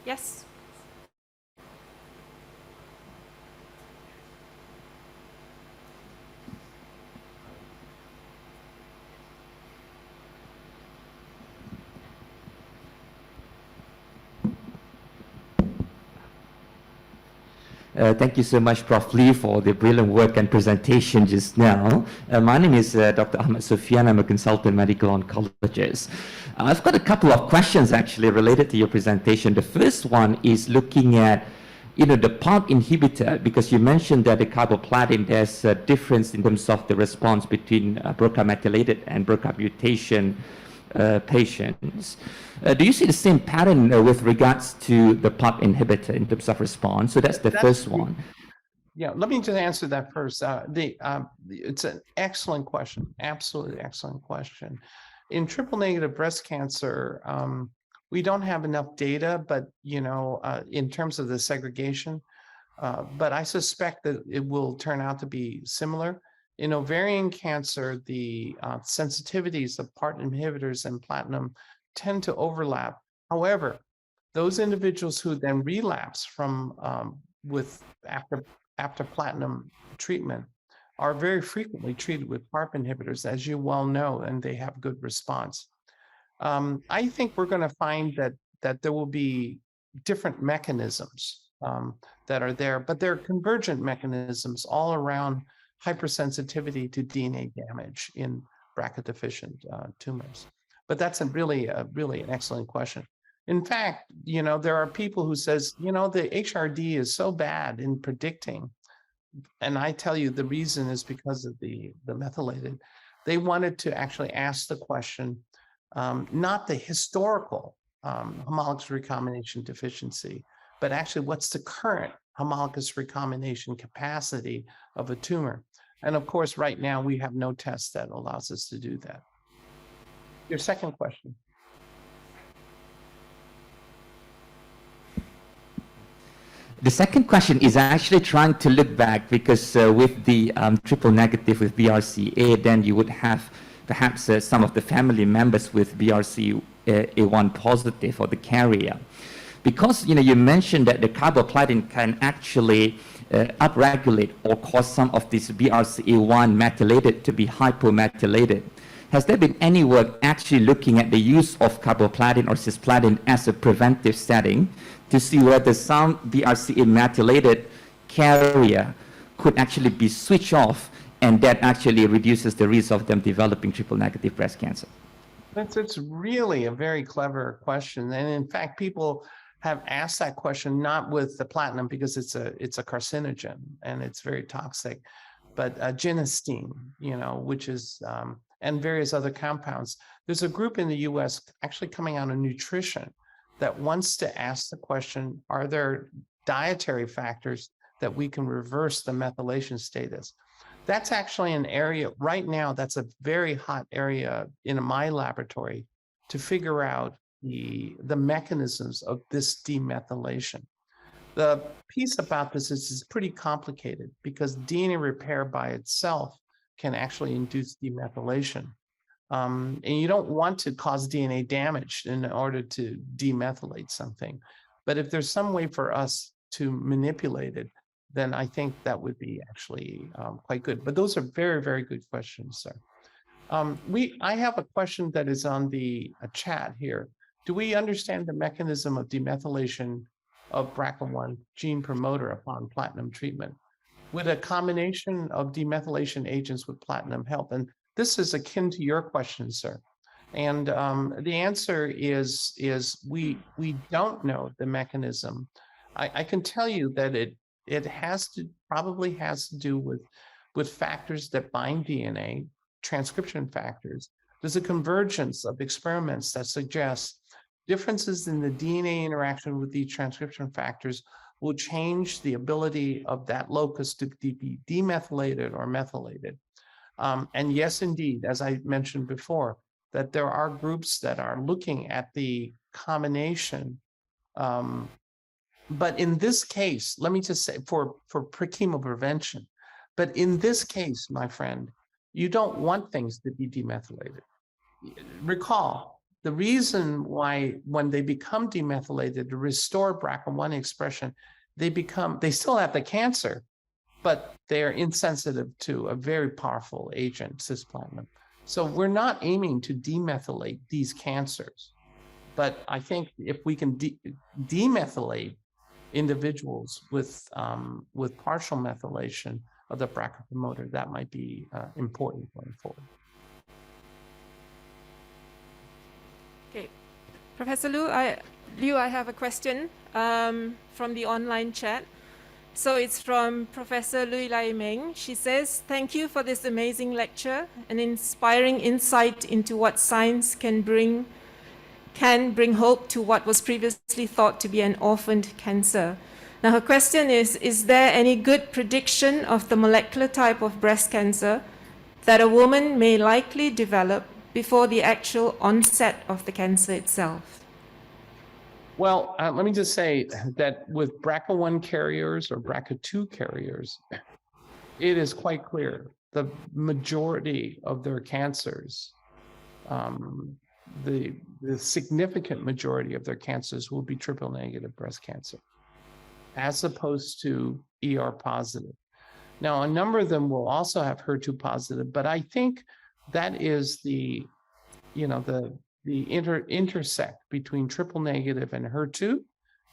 Yes. Thank you so much, Prof. Lee, for the brilliant work and presentation just now. My name is Dr. Ahmed Sufyan. I'm a consultant medical oncologist. I've got a couple of questions actually related to your presentation. The first one is looking at, the PARP inhibitor, because you mentioned that the carboplatin, there's a difference in terms of the response between BRCA methylated and BRCA mutation patients. Do you see the same pattern with regards to the PARP inhibitor in terms of response? So that's the first one. Yeah, let me just answer that first. It's an excellent question, absolutely excellent question. In triple negative breast cancer, we don't have enough data, but in terms of the segregation, but I suspect that it will turn out to be similar. In ovarian cancer, the sensitivities of PARP inhibitors and platinum tend to overlap. However, those individuals who then relapse from after platinum treatment are very frequently treated with PARP inhibitors, as you well know, and they have good response. I think we're going to find that there will be different mechanisms that are there, but they're convergent mechanisms all around hypersensitivity to DNA damage in BRCA deficient tumors. But that's really an excellent question. In fact, there are people who says, the HRD is so bad in predicting. And I tell you, the reason is because of the methylated. They wanted to actually ask the question, not the historical homologous recombination deficiency, but actually what's the current homologous recombination capacity of a tumor. And of course, right now, we have no test that allows us to do that. Your second question. The second question is actually trying to look back, because with the triple negative with BRCA, then you would have perhaps some of the family members with BRCA1 positive or the carrier. Because you mentioned that the carboplatin can actually upregulate or cause some of this BRCA1 methylated to be hypomethylated. Has there been any work actually looking at the use of carboplatin or cisplatin as a preventive setting to see whether some BRCA methylated carrier could actually be switched off, and that actually reduces the risk of them developing triple negative breast cancer? It's really a very clever question. And in fact, people have asked that question not with the platinum because it's a carcinogen and it's very toxic, but genistein, which is, and various other compounds. There's a group in the US actually coming out of nutrition that wants to ask the question, are there dietary factors that we can reverse the methylation status? That's actually an area right now, that's a very hot area in my laboratory to figure out the mechanisms of this demethylation. The piece about this is it's pretty complicated because DNA repair by itself can actually induce demethylation. And you don't want to cause DNA damage in order to demethylate something. But if there's some way for us to manipulate it, then I think that would be actually quite good. But those are very, very good questions, sir. I have a question that is on the chat here. Do we understand the mechanism of demethylation of BRCA1 gene promoter upon platinum treatment? Would a combination of demethylation agents with platinum help? And this is akin to your question, sir. And the answer is we don't know the mechanism. I can tell you that it probably has to do with factors that bind DNA, transcription factors. There's a convergence of experiments that suggest differences in the DNA interaction with these transcription factors will change the ability of that locus to be demethylated or methylated. And yes, indeed, as I mentioned before, that there are groups that are looking at the combination. But in this case, let me just say for chemo prevention, but in this case, my friend, you don't want things to be demethylated. Recall, the reason why when they become demethylated to restore BRCA1 expression, they still have the cancer, but they're insensitive to a very powerful agent, cisplatin. So we're not aiming to demethylate these cancers, but I think if we can demethylate individuals with partial methylation of the BRCA promoter, that might be important going forward. Professor Liu, I have a question from the online chat. So it's from Professor Lui Lai Meng. She says, "Thank you for this amazing lecture, an inspiring insight into what science can bring hope to what was previously thought to be an orphaned cancer." Now her question is there any good prediction of the molecular type of breast cancer that a woman may likely develop before the actual onset of the cancer itself? Well, let me just say that with BRCA1 carriers or BRCA2 carriers, it is quite clear the majority of their cancers, the significant majority of their cancers will be triple negative breast cancer, as opposed to ER positive. Now, a number of them will also have HER2 positive, but I think that is the intersect between triple negative and HER2,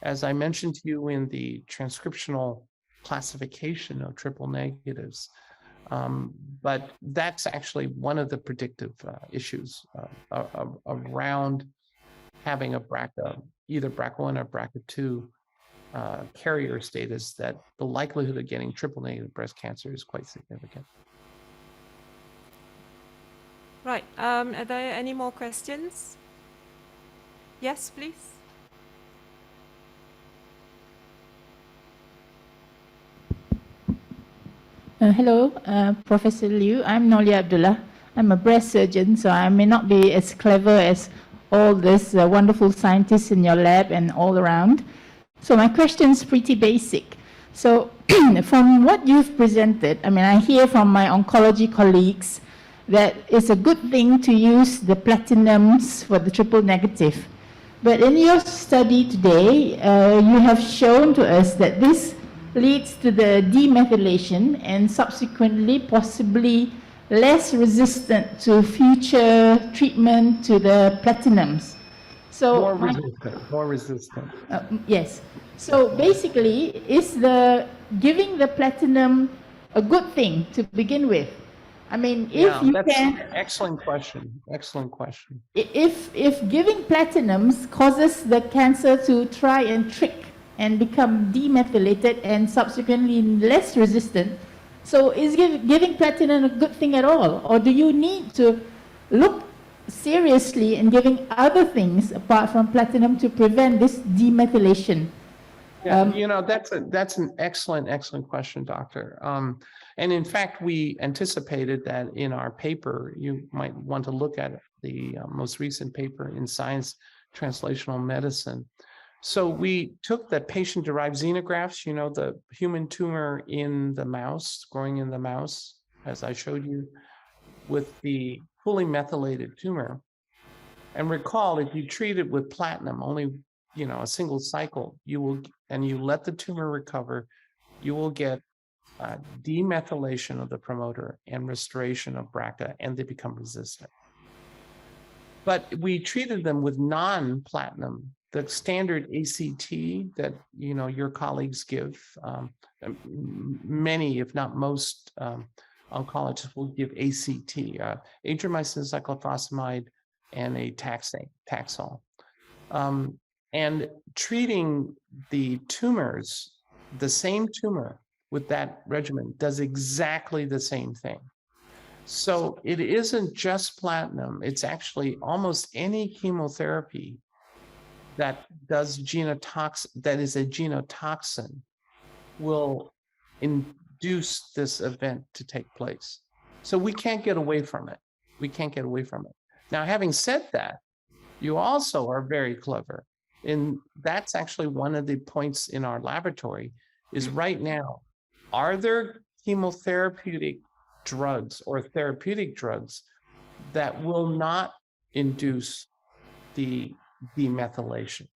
as I mentioned to you in the transcriptional classification of triple negatives. But that's actually one of the predictive issues around having a BRCA, either BRCA1 or BRCA2 carrier status, that the likelihood of getting triple negative breast cancer is quite significant. Right. Are there any more questions? Yes, please. Hello, Professor Liu. I'm Nolia Abdullah. I'm a breast surgeon, so I may not be as clever as all these wonderful scientists in your lab and all around. So my question is pretty basic. So from what you've presented, I mean, I hear from my oncology colleagues that it's a good thing to use the platinums for the triple negative. But in your study today, you have shown to us that this leads to the demethylation and subsequently possibly less resistant to future treatment to the platinums. So More resistant. Yes. So basically, is the giving the platinum a good thing to begin with? I mean, if you that's can, excellent question. Excellent question. if giving platinums causes the cancer to try and trick and become demethylated and subsequently less resistant, so is giving platinum a good thing at all, or do you need to look seriously in giving other things apart from platinum to prevent this demethylation? Yeah, that's an excellent question, Doctor. And in fact, we anticipated that in our paper. You might want to look at the most recent paper in Science Translational Medicine. So we took the patient-derived xenografts, the human tumor in the mouse, growing in the mouse, as I showed you, with the fully methylated tumor. And recall, if you treat it with platinum, only a single cycle, you let the tumor recover, you will get demethylation of the promoter and restoration of BRCA, and they become resistant. But we treated them with non-platinum, the standard ACT that your colleagues give. Many, if not most, oncologists will give ACT, adriamycin cyclophosphamide, and a Taxol. And treating the tumors, the same tumor with that regimen does exactly the same thing. So it isn't just platinum, it's actually almost any chemotherapy that does that is a genotoxin will induce this event to take place. So we can't get away from it. Now, having said that, you also are very clever. And that's actually one of the points in our laboratory is right now, are there chemotherapeutic drugs or therapeutic drugs that will not induce the demethylation,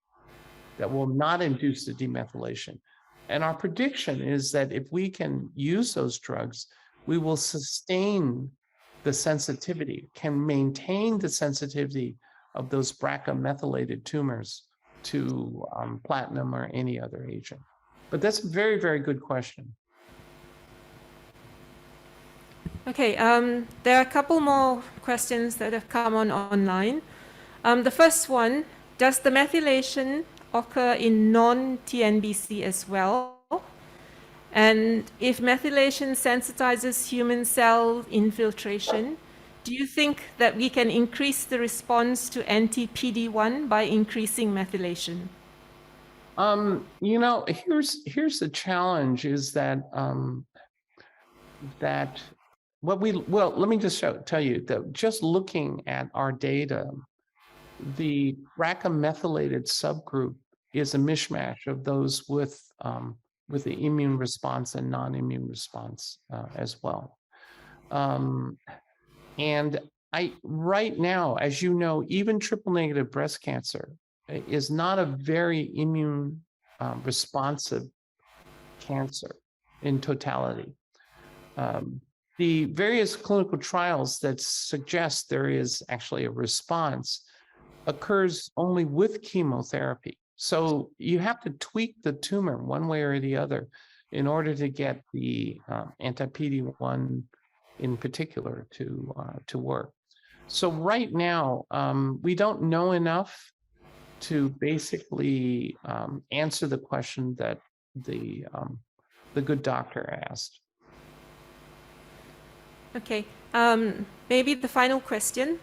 And our prediction is that if we can use those drugs, we will sustain the sensitivity, can maintain the sensitivity of those BRCA methylated tumors to platinum or any other agent. But that's a very, very good question. Okay, there are a couple more questions that have come online. The first one Does the methylation occur in non-TNBC as well? And if methylation sensitizes human cell infiltration, do you think that we can increase the response to anti-PD-1 by increasing methylation? You know, here's the challenge is that well, let me just tell you that just looking at our data, the BRCA methylated subgroup is a mishmash of those with the immune response and non-immune response as well. And right now, as you know, even triple negative breast cancer is not a very immune responsive cancer in totality. The various clinical trials that suggest there is actually a response occurs only with chemotherapy. So you have to tweak the tumor one way or the other in order to get the anti-PD-1 in particular to work. So right now, we don't know enough to basically answer the question that the good doctor asked. Okay, maybe the final question.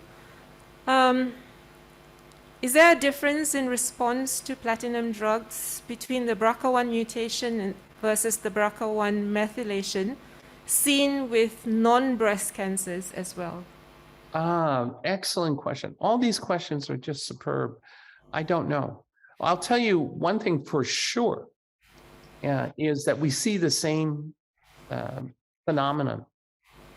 Is there a difference in response to platinum drugs between the BRCA1 mutation versus the BRCA1 methylation seen with non-breast cancers as well? Excellent question. All these questions are just superb. I don't know. I'll tell you one thing for sure is that we see the same phenomenon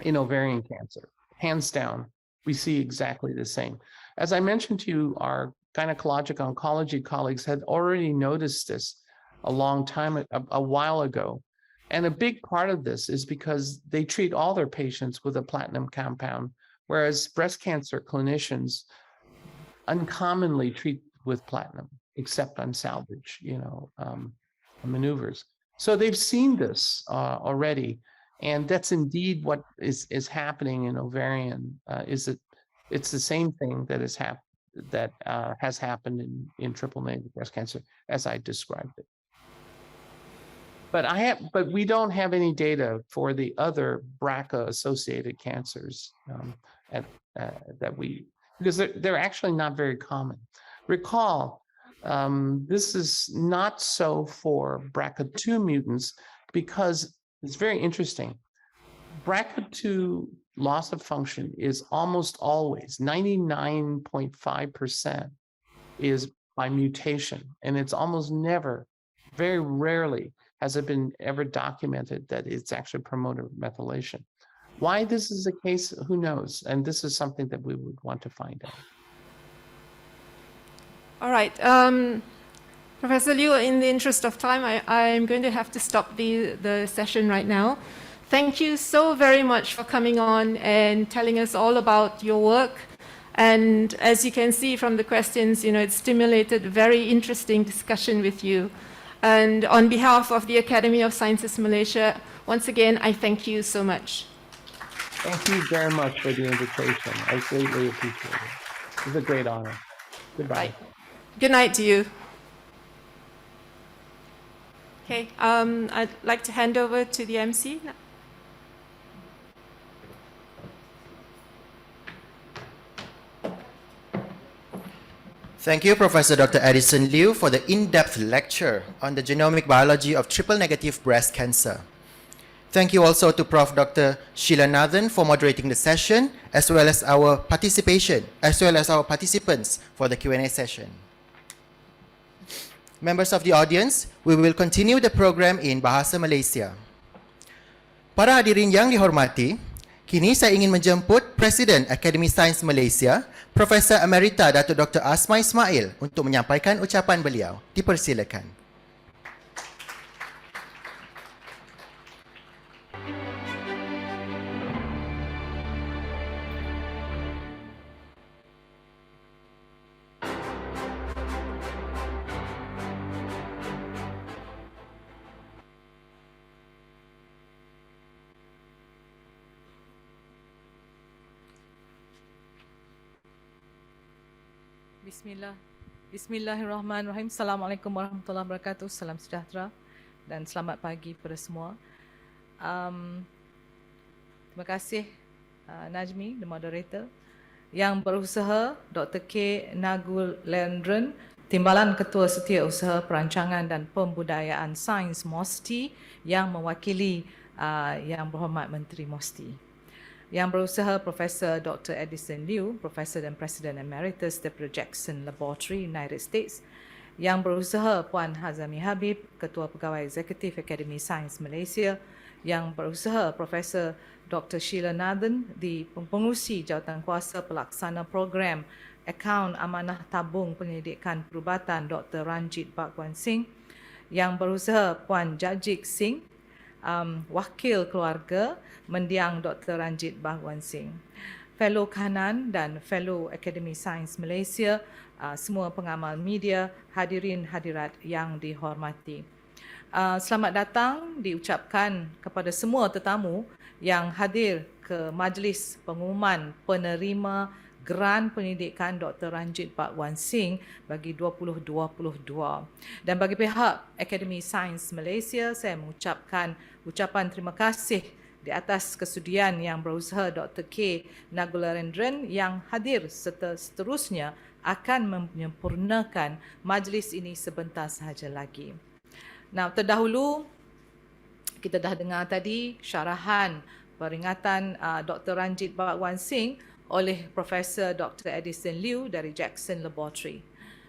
in ovarian cancer. Hands down, we see exactly the same. As I mentioned to you, our gynecologic oncology colleagues had already noticed this a long time, a while ago. And a big part of this is because they treat all their patients with a platinum compound, whereas breast cancer clinicians uncommonly treat with platinum, except on salvage, maneuvers. So they've seen this already. And that's indeed what is happening in ovarian, is that it's the same thing that has happened in triple negative breast cancer as I described it. But we don't have any data for the other BRCA associated cancers because they're actually not very common. Recall, this is not so for BRCA2 mutants because it's very interesting. BRCA2 loss of function is almost always 99.5% is by mutation, and it's almost never, very rarely has it been ever documented that it's actually promoted methylation. Why this is the case, who knows? And this is something that we would want to find out. All right. Professor Liu, in the interest of time, I'm going to have to stop the session right now. Thank you so very much for coming on and telling us all about your work. And as you can see from the questions, it stimulated a very interesting discussion with you. And on behalf of the Academy of Sciences Malaysia, once again, I thank you so much. Thank you very much for the invitation. I greatly appreciate it. It was a great honor. Goodbye. Right. Good night to you. Okay, I'd like to hand over to the MC now. Thank you, Professor Dr. Addison Liu, for the in-depth lecture on the genomic biology of triple-negative breast cancer. Thank you also to Prof. Dr. Sheila Nathan for moderating the session, as well as our participants for the Q&A session. Members of the audience, we will continue the program in Bahasa Malaysia. Para hadirin yang dihormati, kini saya ingin menjemput Presiden Akademi Sains Malaysia, Profesor Emerita Datuk Dr. Asma Ismail untuk menyampaikan ucapan beliau. Dipersilakan. Bismillah. Bismillahirrahmanirrahim. Assalamualaikum warahmatullahi wabarakatuh. Salam sejahtera dan selamat pagi kepada semua. Terima kasih Najmi, the moderator, yang berusaha, Dr. K. Nagulendran, Timbalan Ketua Setiausaha Perancangan dan Pembudayaan Sains MOSTI, yang mewakili Yang Berhormat Menteri MOSTI. Yang berusaha Profesor Dr. Edison Liu, Profesor dan Presiden Emeritus daripada Jackson Laboratory, United States. Yang berusaha Puan Hazami Habib, Ketua Pegawai Eksekutif Akademi Sains Malaysia. Yang berusaha Profesor Dr. Sheila Nathan, di Pengurusi Jawatankuasa Pelaksana Program Akaun Amanah Tabung Penyelidikan Perubatan Dr. Ranjeet Bhagwan Singh. Yang berusaha Puan Jajik Singh, Wakil Keluarga Mendiang Dr. Ranjeet Bhagwan Singh. Fellow Kanan dan Fellow Akademi Sains Malaysia, semua pengamal media, hadirin hadirat yang dihormati. Selamat datang diucapkan kepada semua tetamu yang hadir ke majlis pengumuman penerima Geran Pendidikan Dr. Ranjeet Bhagwan Singh bagi 2022. Dan bagi pihak Akademi Sains Malaysia, saya mengucapkan ucapan terima kasih di atas kesudian yang berusaha Dr. K. Nagulendran yang hadir serta seterusnya akan menyempurnakan majlis ini sebentar sahaja lagi. Nah, terdahulu kita dah dengar tadi syarahan peringatan Dr. Ranjeet Bhagwan Singh oleh Profesor Dr. Edison Liu dari Jackson Laboratory.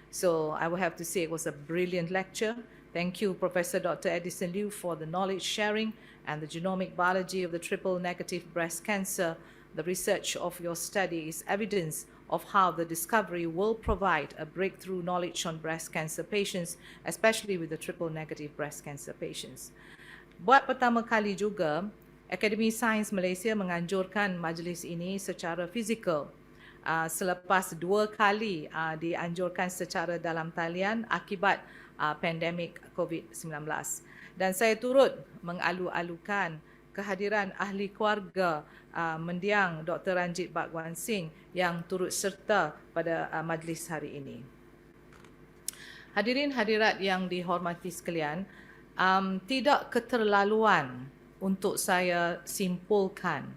So I will have to say it was a brilliant lecture. Thank you, Professor Dr. Edison Liu, for the knowledge sharing and the genomic biology of the triple negative breast cancer. The research of your study is evidence of how the discovery will provide a breakthrough knowledge on breast cancer patients, especially with the triple negative breast cancer patients. Buat pertama kali juga, Akademi Sains Malaysia menganjurkan majlis ini secara fizikal selepas 2 kali dianjurkan secara dalam talian akibat pandemik COVID-19. Dan saya turut mengalu-alukan kehadiran ahli keluarga mendiang Dr. Ranjeet Bhagwan Singh yang turut serta pada majlis hari ini. Hadirin hadirat yang dihormati sekalian, tidak keterlaluan untuk saya simpulkan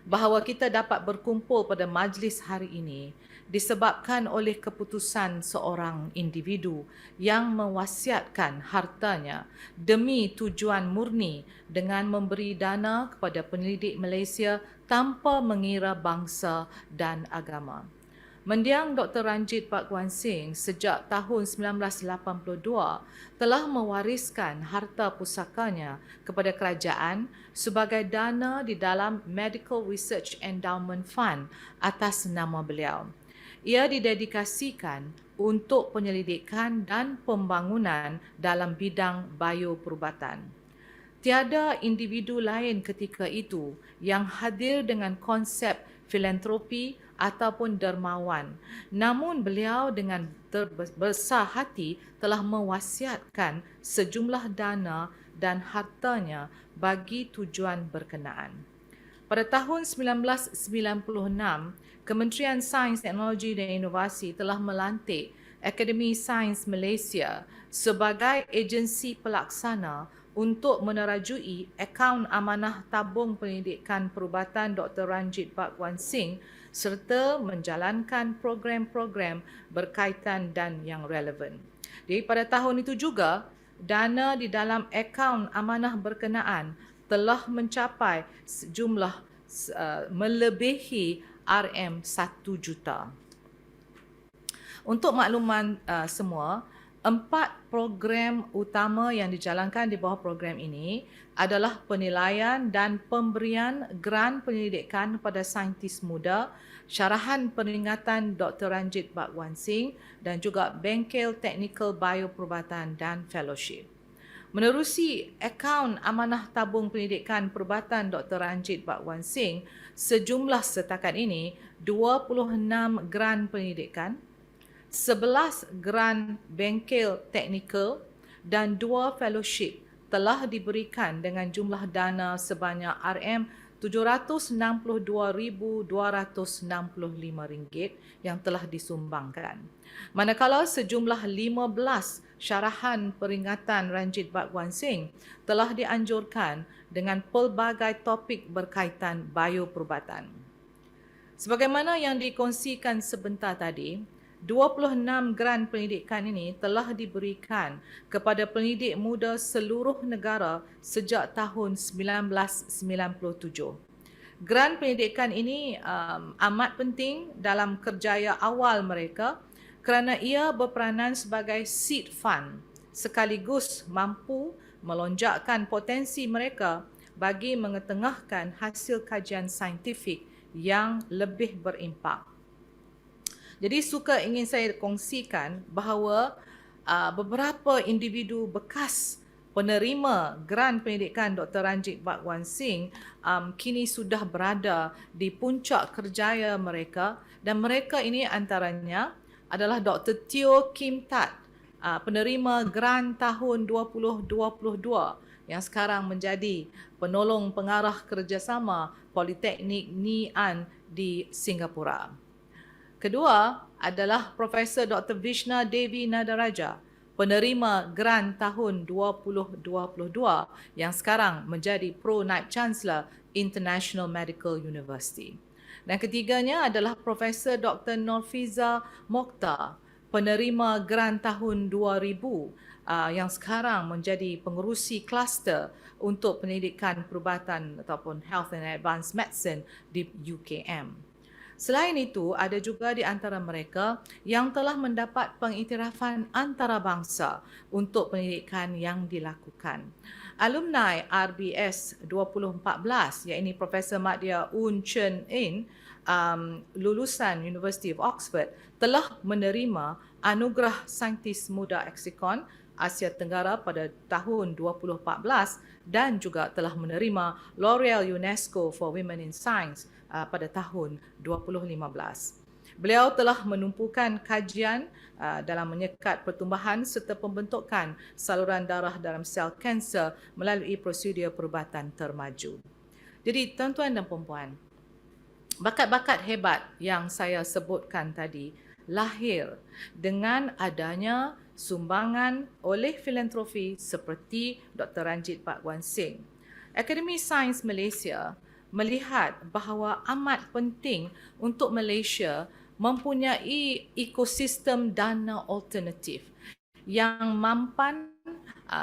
bahawa kita dapat berkumpul pada majlis hari ini disebabkan oleh keputusan seorang individu yang mewasiatkan hartanya demi tujuan murni dengan memberi dana kepada penyelidik Malaysia tanpa mengira bangsa dan agama. Mendiang Dr. Ranjeet Bhagwan Singh sejak tahun 1982 telah mewariskan harta pusakanya kepada kerajaan sebagai dana di dalam Medical Research Endowment Fund atas nama beliau. Ia didedikasikan untuk penyelidikan dan pembangunan dalam bidang bioperubatan. Tiada individu lain ketika itu yang hadir dengan konsep filantropi ataupun dermawan. Namun beliau dengan besar hati telah mewasiatkan sejumlah dana dan hartanya bagi tujuan berkenaan. Pada tahun 1996, Kementerian Sains, Teknologi dan Inovasi telah melantik Akademi Sains Malaysia sebagai agensi pelaksana untuk menerajui akaun amanah tabung pendidikan perubatan Dr. Ranjeet Bhagwan Singh serta menjalankan program-program berkaitan dan yang relevan. Jadi pada tahun itu juga, dana di dalam akaun amanah berkenaan telah mencapai jumlah melebihi RM1 juta. Untuk makluman semua, 4 program utama yang dijalankan di bawah program ini adalah penilaian dan pemberian geran penyelidikan kepada saintis muda, syarahan peringatan Dr. Ranjeet Bhagwan Singh dan juga bengkel teknikal bioperubatan dan fellowship. Menerusi akaun amanah tabung pendidikan perubatan Dr. Ranjeet Bhagwan Singh, sejumlah setakat ini 26 geran pendidikan, 11 geran bengkel teknikal dan 2 fellowship telah diberikan dengan jumlah dana sebanyak RM7 RM762,265 yang telah disumbangkan. Manakala sejumlah 15 syarahan peringatan Ranjeet Bhagwan Singh telah dianjurkan dengan pelbagai topik berkaitan bioperubatan. Sebagaimana yang dikongsikan sebentar tadi, 26 grant pendidikan ini telah diberikan kepada pendidik muda seluruh negara sejak tahun 1997. Grant pendidikan ini amat penting dalam kerjaya awal mereka kerana ia berperanan sebagai seed fund sekaligus mampu melonjakkan potensi mereka bagi mengetengahkan hasil kajian saintifik yang lebih berimpak. Jadi ingin saya kongsikan bahawa beberapa individu bekas penerima grant pendidikan Dr. Ranjeet Bhagwan Singh kini sudah berada di puncak kerjaya mereka, dan mereka ini antaranya adalah Dr. Teo Kim Tat, penerima grant tahun 2022 yang sekarang menjadi penolong pengarah kerjasama Politeknik Ngee Ann di Singapura. Kedua adalah Profesor Dr. Vishna Devi Nadaraja, penerima grant tahun 2022 yang sekarang menjadi Pro Naib Chancellor International Medical University. Dan ketiganya adalah Profesor Dr. Norfiza Mokhtar, penerima grant tahun 2000 yang sekarang menjadi pengerusi kluster untuk pendidikan perubatan ataupun Health and Advanced Medicine di UKM. Selain itu, ada juga di antara mereka yang telah mendapat pengiktirafan antarabangsa untuk pendidikan yang dilakukan. Alumni RBS 2014, iaitu Profesor Madya Oon Chen In, lulusan University of Oxford, telah menerima Anugerah Saintis Muda Eksikon Asia Tenggara pada tahun 2014 dan juga telah menerima L'Oreal UNESCO for Women in Science pada tahun 2015. Beliau telah menumpukan kajian dalam menyekat pertumbuhan serta pembentukan saluran darah dalam sel kanser melalui prosedur perubatan termaju. Jadi tuan-tuan dan puan-puan, bakat-bakat hebat yang saya sebutkan tadi lahir dengan adanya sumbangan oleh filantropi seperti Dr. Ranjeet Bhagwan Singh. Akademi Sains Malaysia melihat bahawa amat penting untuk Malaysia mempunyai ekosistem dana alternatif yang mampan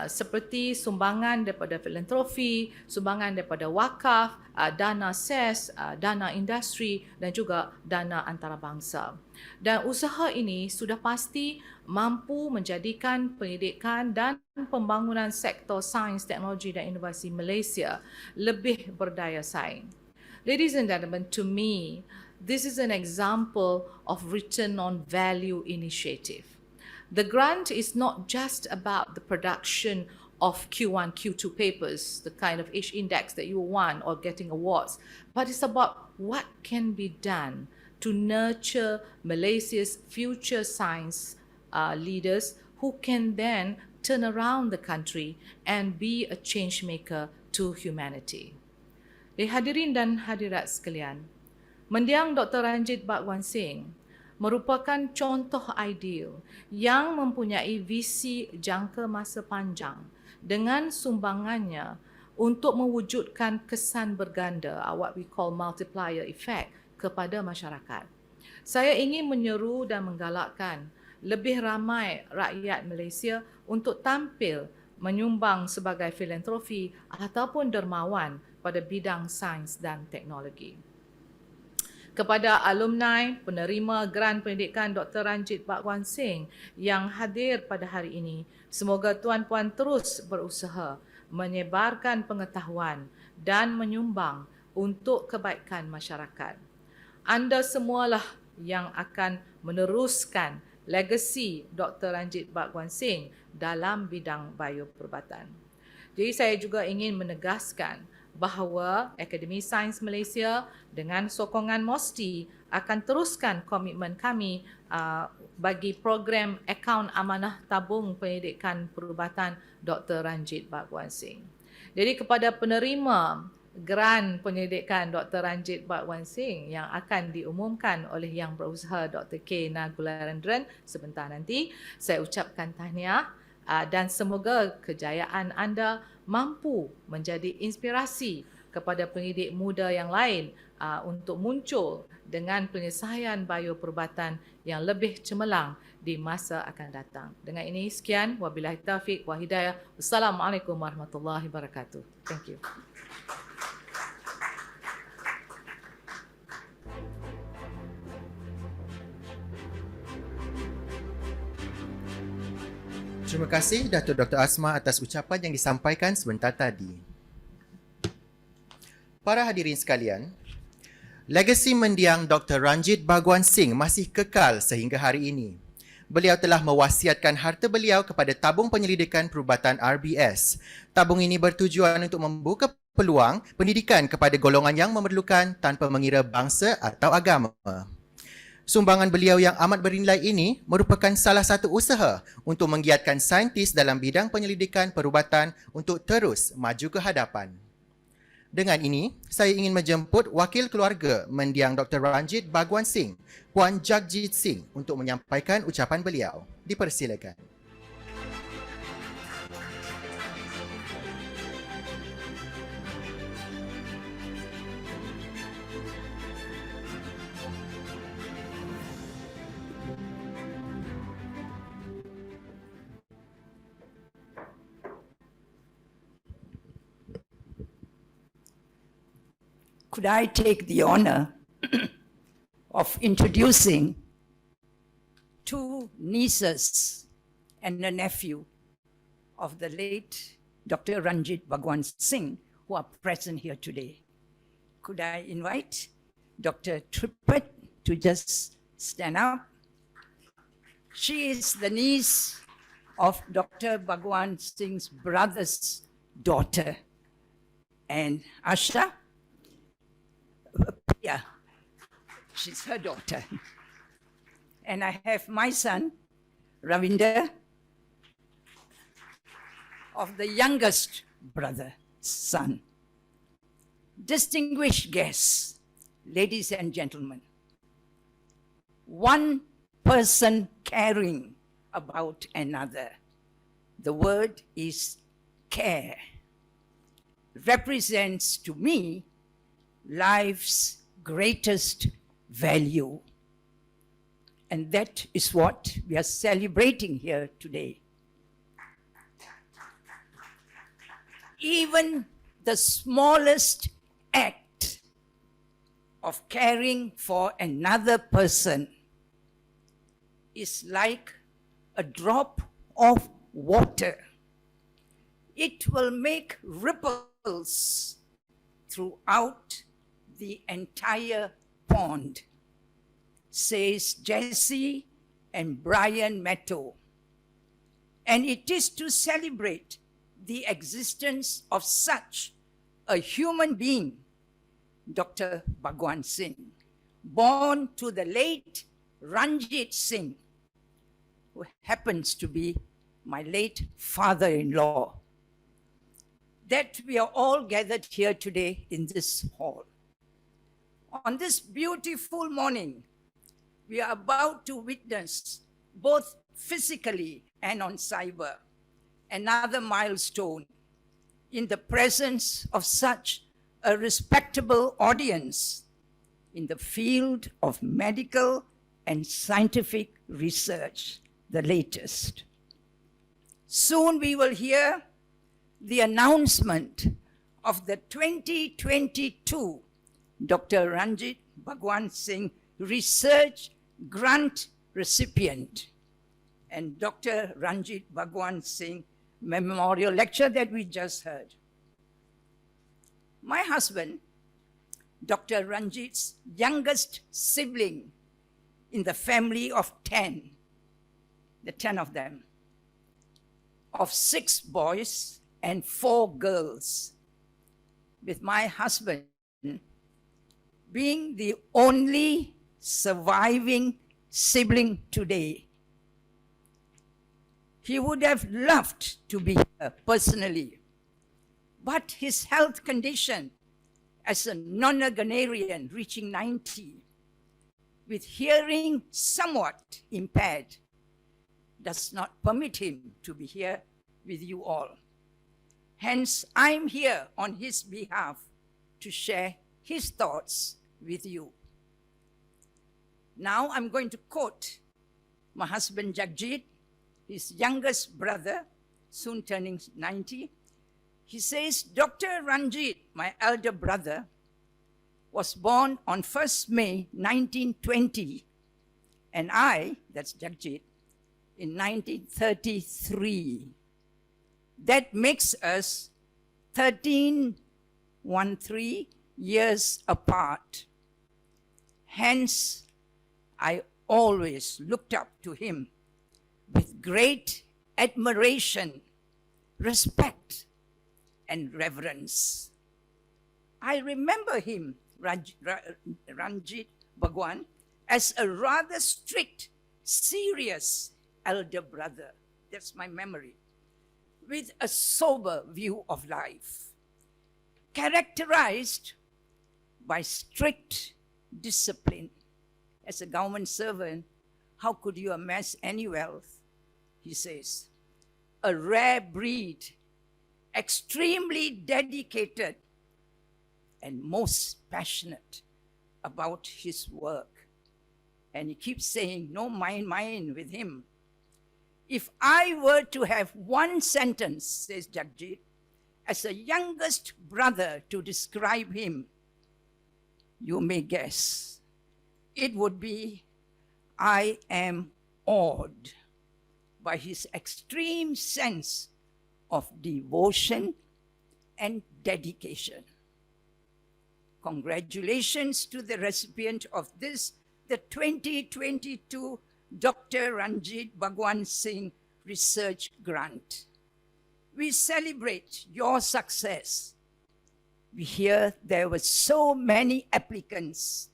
seperti sumbangan daripada filantropi, sumbangan daripada wakaf, dana SES, dana industri dan juga dana antarabangsa. Dan usaha ini sudah pasti mampu menjadikan pendidikan dan pembangunan sektor sains, teknologi dan inovasi Malaysia lebih berdaya saing. Ladies and gentlemen, to me, this is an example of return on value initiative. The grant is not just about the production of Q1, Q2 papers, the kind of H index that you want or getting awards, but it's about what can be done to nurture Malaysia's future science leaders who can then turn around the country and be a change maker to humanity. Hadirin dan hadirat sekalian, mendiang Dr. Ranjeet Bhagwan Singh merupakan contoh ideal yang mempunyai visi jangka masa panjang dengan sumbangannya untuk mewujudkan kesan berganda, what we call multiplier effect, kepada masyarakat. Saya ingin menyeru dan menggalakkan lebih ramai rakyat Malaysia untuk tampil menyumbang sebagai filantropi ataupun dermawan pada bidang sains dan teknologi. Kepada alumni penerima grant pendidikan Dr. Ranjeet Bhagwan Singh yang hadir pada hari ini, semoga tuan-puan terus berusaha menyebarkan pengetahuan dan menyumbang untuk kebaikan masyarakat. Anda semualah yang akan meneruskan legasi Dr. Ranjeet Bhagwan Singh dalam bidang bioperubatan. Jadi saya juga ingin menegaskan bahawa Akademi Sains Malaysia dengan sokongan MOSTI akan teruskan komitmen kami bagi program akaun amanah tabung pendidikan perubatan Dr. Ranjeet Bhagwan Singh. Jadi kepada penerima geran penyelidikan Dr. Ranjeet Bhagwan Singh yang akan diumumkan oleh Yang Berusaha Dr. K. Nagularendran sebentar nanti. Saya ucapkan tahniah dan semoga kejayaan anda mampu menjadi inspirasi kepada penyidik muda yang lain untuk muncul dengan penyelesaian bioperubatan yang lebih cemerlang di masa akan datang. Dengan ini sekian, wabillahi taufiq wa hidayah. Wassalamualaikum warahmatullahi wabarakatuh. Thank you. Terima kasih Datuk Dr. Asma atas ucapan yang disampaikan sebentar tadi. Para hadirin sekalian, legasi mendiang Dr. Ranjeet Bhagwan Singh masih kekal sehingga hari ini. Beliau telah mewasiatkan harta beliau kepada tabung penyelidikan perubatan RBS. Tabung ini bertujuan untuk membuka peluang pendidikan kepada golongan yang memerlukan tanpa mengira bangsa atau agama. Sumbangan beliau yang amat bernilai ini merupakan salah satu usaha untuk menggiatkan saintis dalam bidang penyelidikan perubatan untuk terus maju ke hadapan. Dengan ini, saya ingin menjemput wakil keluarga mendiang Dr. Ranjeet Bhagwan Singh, Puan Jagjit Singh untuk menyampaikan ucapan beliau. Dipersilakan. Could I take the honor of introducing two nieces and a nephew of the late Dr. Ranjeet Bhagwan Singh, who are present here today. Could I invite Dr. Trippett to just stand up? She is the niece of Dr. Bhagwan Singh's brother's daughter. And Asha, yeah, she's her daughter. And I have my son, Ravinder, of the youngest brother's son. Distinguished guests, ladies and gentlemen, one person caring about another. The word is care. Represents to me life's greatest value. And that is what we are celebrating here today. Even the smallest act of caring for another person is like a drop of water. It will make ripples throughout the entire pond, says Jesse and Brian Metto. And it is to celebrate the existence of such a human being, Dr. Bhagwan Singh, born to the late Ranjeet Singh, who happens to be my late father-in-law, that we are all gathered here today in this hall. On this beautiful morning, we are about to witness, both physically and on cyber, another milestone in the presence of such a respectable audience in the field of medical and scientific research, the latest. Soon we will hear the announcement of the 2022 Dr. Ranjeet Bhagwan Singh Research Grant recipient and Dr. Ranjeet Bhagwan Singh Memorial Lecture that we just heard. My husband, Dr. Ranjeet's youngest sibling in the family of 10, the 10 of them, of 6 boys and 4 girls, with my husband being the only surviving sibling today. He would have loved to be here personally, but his health condition as a nonagenarian reaching 90, with hearing somewhat impaired, does not permit him to be here with you all. Hence, I'm here on his behalf to share his thoughts with you. Now I'm going to quote my husband Jagjit, his youngest brother, soon turning 90. He says, Dr. Ranjeet, my elder brother, was born on 1st May 1920, and I, that's Jagjit, in 1933. That makes us 13 years apart. Hence, I always looked up to him with great admiration, respect, and reverence. I remember him, Ranjeet Bhagwan, as a rather strict, serious elder brother. That's my memory. With a sober view of life, characterized by strict discipline. As a government servant, how could you amass any wealth? He says, a rare breed, extremely dedicated and most passionate about his work. And he keeps saying, no mine with him. If I were to have one sentence, says Jagjit, as a youngest brother to describe him, you may guess, it would be, I am awed by his extreme sense of devotion and dedication. Congratulations to the recipient of this, the 2022 Dr. Ranjeet Bhagwan Singh Research Grant. We celebrate your success. We hear there were so many applicants.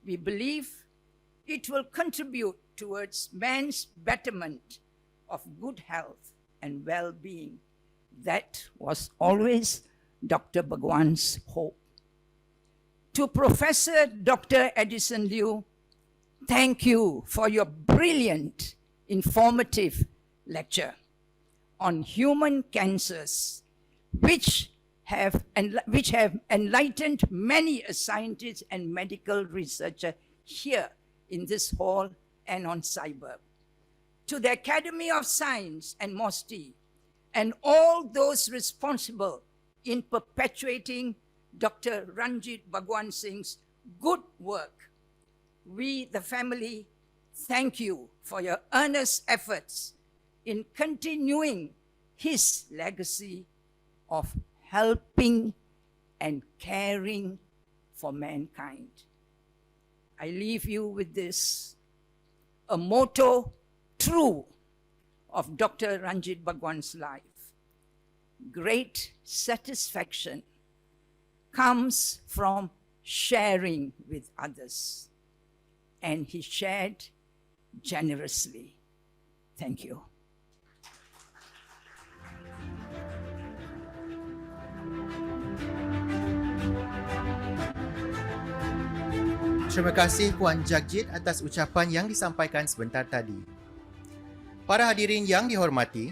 We believe it will contribute towards man's betterment of good health and well-being. That was always Dr. Bhagwan's hope. To Professor Dr. Edison Liu, thank you for your brilliant, informative lecture on human cancers, which have enlightened many a scientist and medical researcher here in this hall and on cyber. To the Academy of Science and MOSTI, and all those responsible in perpetuating Dr. Ranjeet Bhagwan Singh's good work, we, the family, thank you for your earnest efforts in continuing his legacy of helping and caring for mankind. I leave you with this, a motto true of Dr. Ranjeet Bhagwan's life. Great satisfaction comes from sharing with others, and he shared generously. Thank you. Terima kasih Puan Jagjit atas ucapan yang disampaikan sebentar tadi. Para hadirin yang dihormati,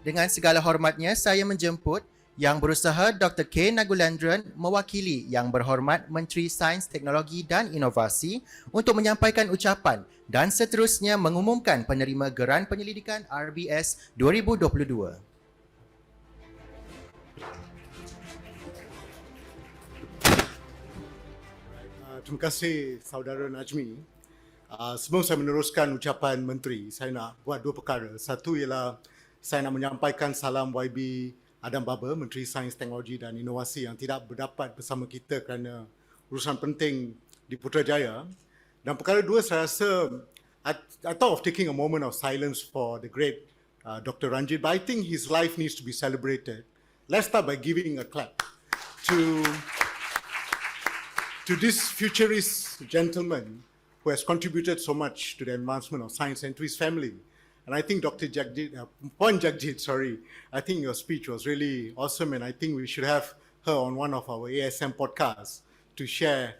dengan segala hormatnya saya menjemput Yang Berusaha Dr. K. Nagulendran mewakili Yang Berhormat Menteri Sains, Teknologi dan Inovasi untuk menyampaikan ucapan dan seterusnya mengumumkan penerima geran penyelidikan RBS 2022. Terima kasih Saudara Najmi. Sebelum saya meneruskan ucapan Menteri, saya nak buat dua perkara. Satu ialah saya nak menyampaikan salam YB Adam Baba, Menteri Sains, Teknologi dan Inovasi yang tidak berdapat bersama kita kerana urusan penting di Putrajaya. Dan perkara dua, saya rasa I thought of taking a moment of silence for the great Dr. Ranjeet, but I think his life needs to be celebrated. Let's start by giving a clap to this futurist gentleman who has contributed so much to the advancement of science and to his family. And I think Dr. Jagjit, Puan Jagjit, I think your speech was really awesome, and I think we should have her on one of our ASM podcasts to share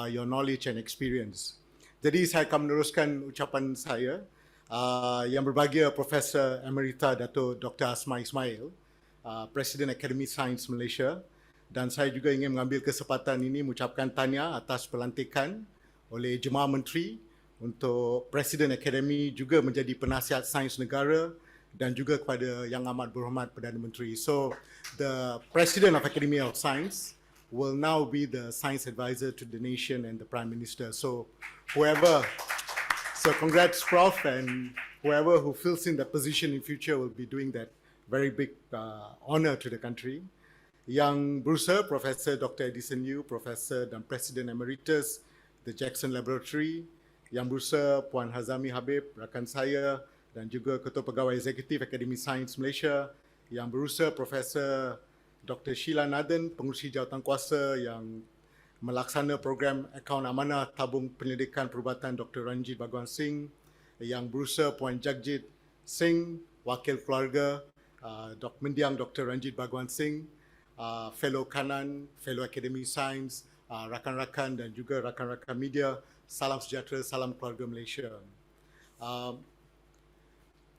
your knowledge and experience. Jadi saya akan meneruskan ucapan saya. Yang berbahagia Profesor Emerita Dato Dr. Asma Ismail, Presiden Akademi Sains Malaysia, dan saya juga ingin mengambil kesempatan ini mengucapkan tahniah atas pelantikan oleh Jemaah Menteri untuk Presiden Akademi juga menjadi penasihat sains negara dan juga kepada Yang Amat Berhormat Perdana Menteri. So, the President of Academy of Science will now be the science advisor to the nation and the Prime Minister. So congrats Prof, and whoever who fills in that position in future will be doing that very big honor to the country. Yang berusaha Profesor Dr. Edison Liu, Profesor dan Presiden Emeritus the Jackson Laboratory. Yang berusaha Puan Hazami Habib, rakan saya, dan juga Ketua Pegawai Eksekutif Akademi Sains Malaysia. Yang berusaha Profesor Dr. Sheila Nathan, Pengurusi Jawatankuasa yang melaksana program akaun amanah tabung penyelidikan perubatan Dr. Ranjeet Bhagwan Singh. Yang berusaha Puan Jagjit Singh, Wakil Keluarga Mendiang Dr. Ranjeet Bhagwan Singh, Fellow Kanan, Fellow Akademi Sains, rakan-rakan dan juga rakan-rakan media. Salam sejahtera, salam keluarga Malaysia.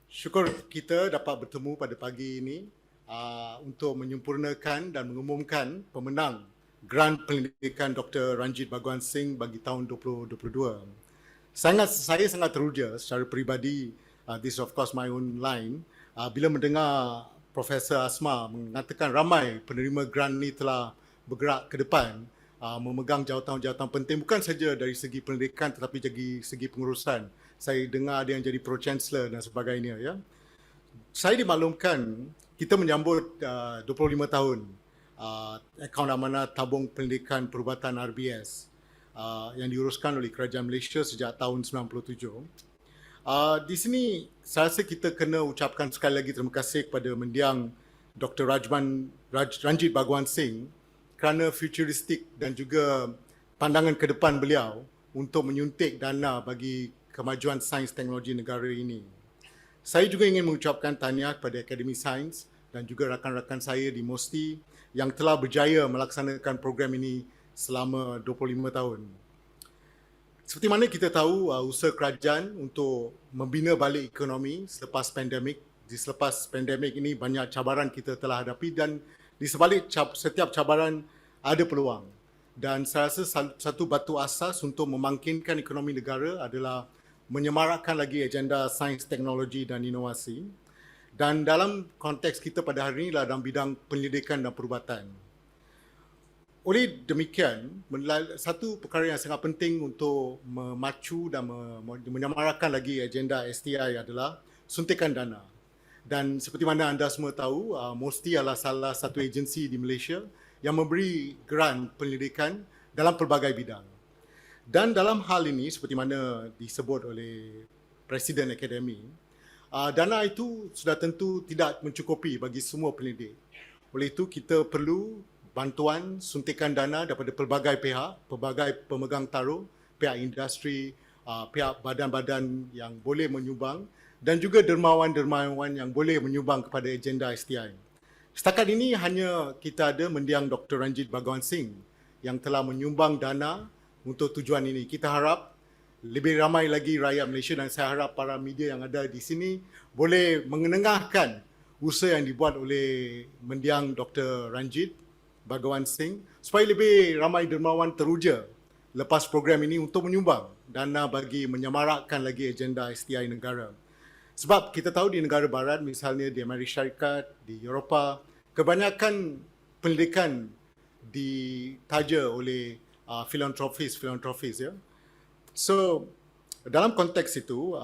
Syukur kita dapat bertemu pada pagi ini untuk menyempurnakan dan mengumumkan pemenang Grant Penyelidikan Dr. Ranjeet Bhagwan Singh bagi tahun 2022. Saya sangat teruja secara peribadi, this of course my own line, bila mendengar Profesor Asma mengatakan ramai penerima grant ni telah bergerak ke depan, memegang jawatan-jawatan penting bukan saja dari segi pendidikan tetapi dari segi pengurusan. Saya dengar ada yang jadi Pro Chancellor dan sebagainya. Ya. Saya dimaklumkan kita menyambut 25 tahun akaun amanah tabung pendidikan perubatan RBS yang diuruskan oleh Kerajaan Malaysia sejak tahun 97. Di sini saya rasa kita kena ucapkan sekali lagi terima kasih kepada mendiang Dr. Ranjeet Bhagwan Singh kerana futuristik dan juga pandangan ke depan beliau untuk menyuntik dana bagi kemajuan sains teknologi negara ini. Saya juga ingin mengucapkan tahniah kepada Akademi Sains dan juga rakan-rakan saya di MOSTI yang telah berjaya melaksanakan program ini selama 25 tahun. Seperti mana kita tahu, usaha kerajaan untuk membina balik ekonomi selepas pandemik. Selepas pandemik ini banyak cabaran kita telah hadapi dan di sebalik setiap cabaran ada peluang. Dan saya rasa satu batu asas untuk memangkinkan ekonomi negara adalah menyemarakkan lagi agenda sains, teknologi dan inovasi. Dan dalam konteks kita pada hari ini adalah dalam bidang penyelidikan dan perubatan. Oleh demikian, satu perkara yang sangat penting untuk memacu dan menyemarakkan lagi agenda STI adalah suntikan dana. Dan seperti mana anda semua tahu, MOSTI adalah salah satu agensi di Malaysia yang memberi grant penyelidikan dalam pelbagai bidang. Dan dalam hal ini, seperti mana disebut oleh Presiden Akademi, dana itu sudah tentu tidak mencukupi bagi semua penyelidik. Oleh itu, kita perlu bantuan suntikan dana daripada pelbagai pihak, pelbagai pemegang taruh, pihak industri, pihak badan-badan yang boleh menyumbang dan juga dermawan-dermawan yang boleh menyumbang kepada agenda STI. Setakat ini hanya kita ada mendiang Dr. Ranjeet Bhagwan Singh yang telah menyumbang dana untuk tujuan ini. Kita harap lebih ramai lagi rakyat Malaysia dan saya harap para media yang ada di sini boleh mengenengahkan usaha yang dibuat oleh mendiang Dr. Ranjeet Bhagwan Singh supaya lebih ramai dermawan teruja lepas program ini untuk menyumbang dana bagi menyemarakkan lagi agenda STI negara. Sebab kita tahu di negara barat, misalnya di Amerika Syarikat, di Eropah, kebanyakan pendidikan ditaja oleh filantropis ya. So, dalam konteks itu,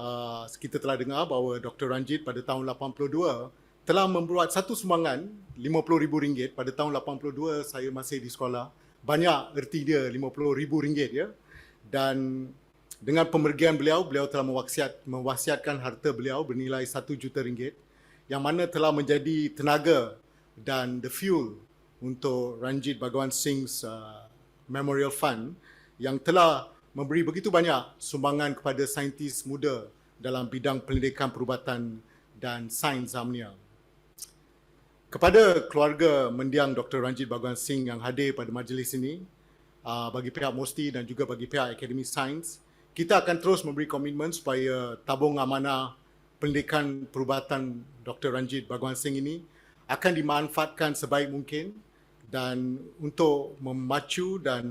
kita telah dengar bahawa Dr. Ranjeet pada tahun 82 telah membuat satu sumbangan RM50,000 pada tahun 82 saya masih di sekolah. Banyak erti dia RM50,000 ya. Dan dengan pemergian beliau telah mewasiatkan harta beliau bernilai RM1 juta yang mana telah menjadi tenaga dan the fuel untuk Ranjeet Bhagwan Singh's Memorial Fund yang telah memberi begitu banyak sumbangan kepada saintis muda dalam bidang pendidikan perubatan dan sains zamnia. Kepada keluarga mendiang Dr. Ranjeet Bhagwan Singh yang hadir pada majlis ini, bagi pihak MOSTI dan juga bagi pihak Akademi Sains, kita akan terus memberi komitmen supaya tabung amanah pendidikan perubatan Dr. Ranjeet Bhagwan Singh ini akan dimanfaatkan sebaik mungkin dan untuk memacu dan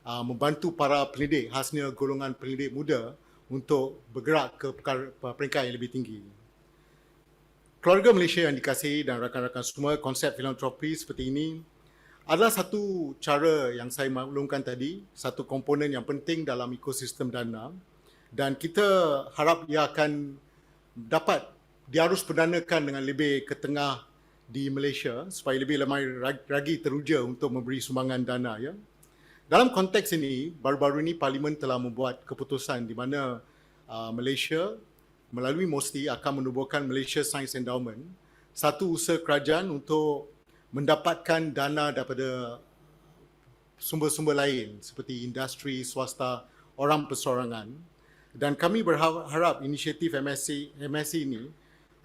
membantu para pendidik, khasnya golongan pendidik muda untuk bergerak ke peringkat yang lebih tinggi. Keluarga Malaysia yang dikasihi dan rakan-rakan semua, konsep filantropi seperti ini adalah satu cara yang saya maklumkan tadi, satu komponen yang penting dalam ekosistem dana, dan kita harap ia akan dapat diarus perdanakan dengan lebih ke tengah di Malaysia supaya lebih ramai lagi teruja untuk memberi sumbangan dana. Ya. Dalam konteks ini, baru-baru ini Parlimen telah membuat keputusan di mana Malaysia melalui MOSTI akan menubuhkan Malaysia Science Endowment, satu usaha kerajaan untuk mendapatkan dana daripada sumber-sumber lain seperti industri, swasta, orang perseorangan. Dan kami berharap inisiatif MSc ini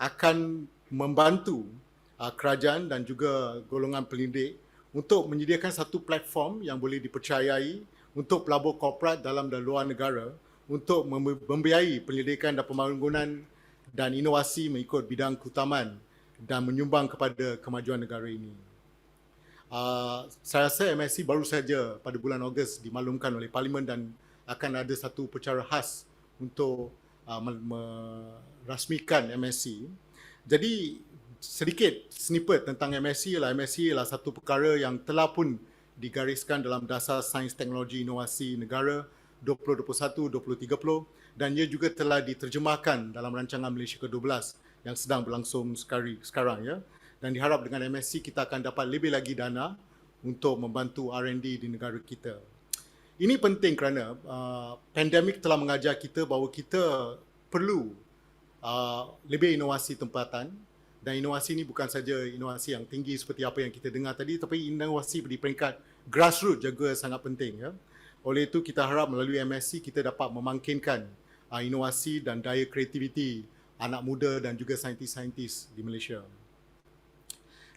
akan membantu kerajaan dan juga golongan pendidik untuk menyediakan satu platform yang boleh dipercayai untuk pelabur korporat dalam dan luar negara untuk membiayai penyelidikan dan pembangunan dan inovasi mengikut bidang keutamaan dan menyumbang kepada kemajuan negara ini. Saya rasa MSc baru saja pada bulan Ogos dimaklumkan oleh Parlimen dan akan ada satu percara khas untuk merasmikan MSc. Jadi sedikit snippet tentang MSc ialah satu perkara yang telah pun digariskan dalam Dasar Sains Teknologi Inovasi Negara 2021-2030 dan ia juga telah diterjemahkan dalam rancangan Malaysia ke-12 yang sedang berlangsung sekarang ya. Dan diharap dengan MSc kita akan dapat lebih lagi dana untuk membantu R&D di negara kita. Ini penting kerana pandemik telah mengajar kita bahawa kita perlu lebih inovasi tempatan, dan inovasi ini bukan saja inovasi yang tinggi seperti apa yang kita dengar tadi, tapi inovasi di peringkat grassroots juga sangat penting ya. Oleh itu kita harap melalui MSc kita dapat memangkinkan inovasi dan daya kreativiti anak muda dan juga saintis-saintis di Malaysia.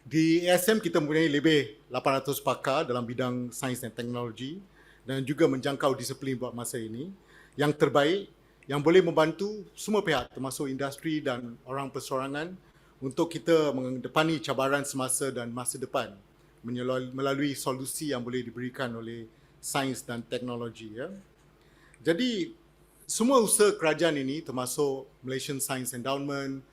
Di ASM kita mempunyai lebih 800 pakar dalam bidang sains dan teknologi dan juga menjangkau disiplin buat masa ini yang terbaik yang boleh membantu semua pihak termasuk industri dan orang perseorangan untuk kita menghadapi cabaran semasa dan masa depan melalui solusi yang boleh diberikan oleh sains dan teknologi. Ya. Jadi, semua usaha kerajaan ini termasuk Malaysian Science Endowment,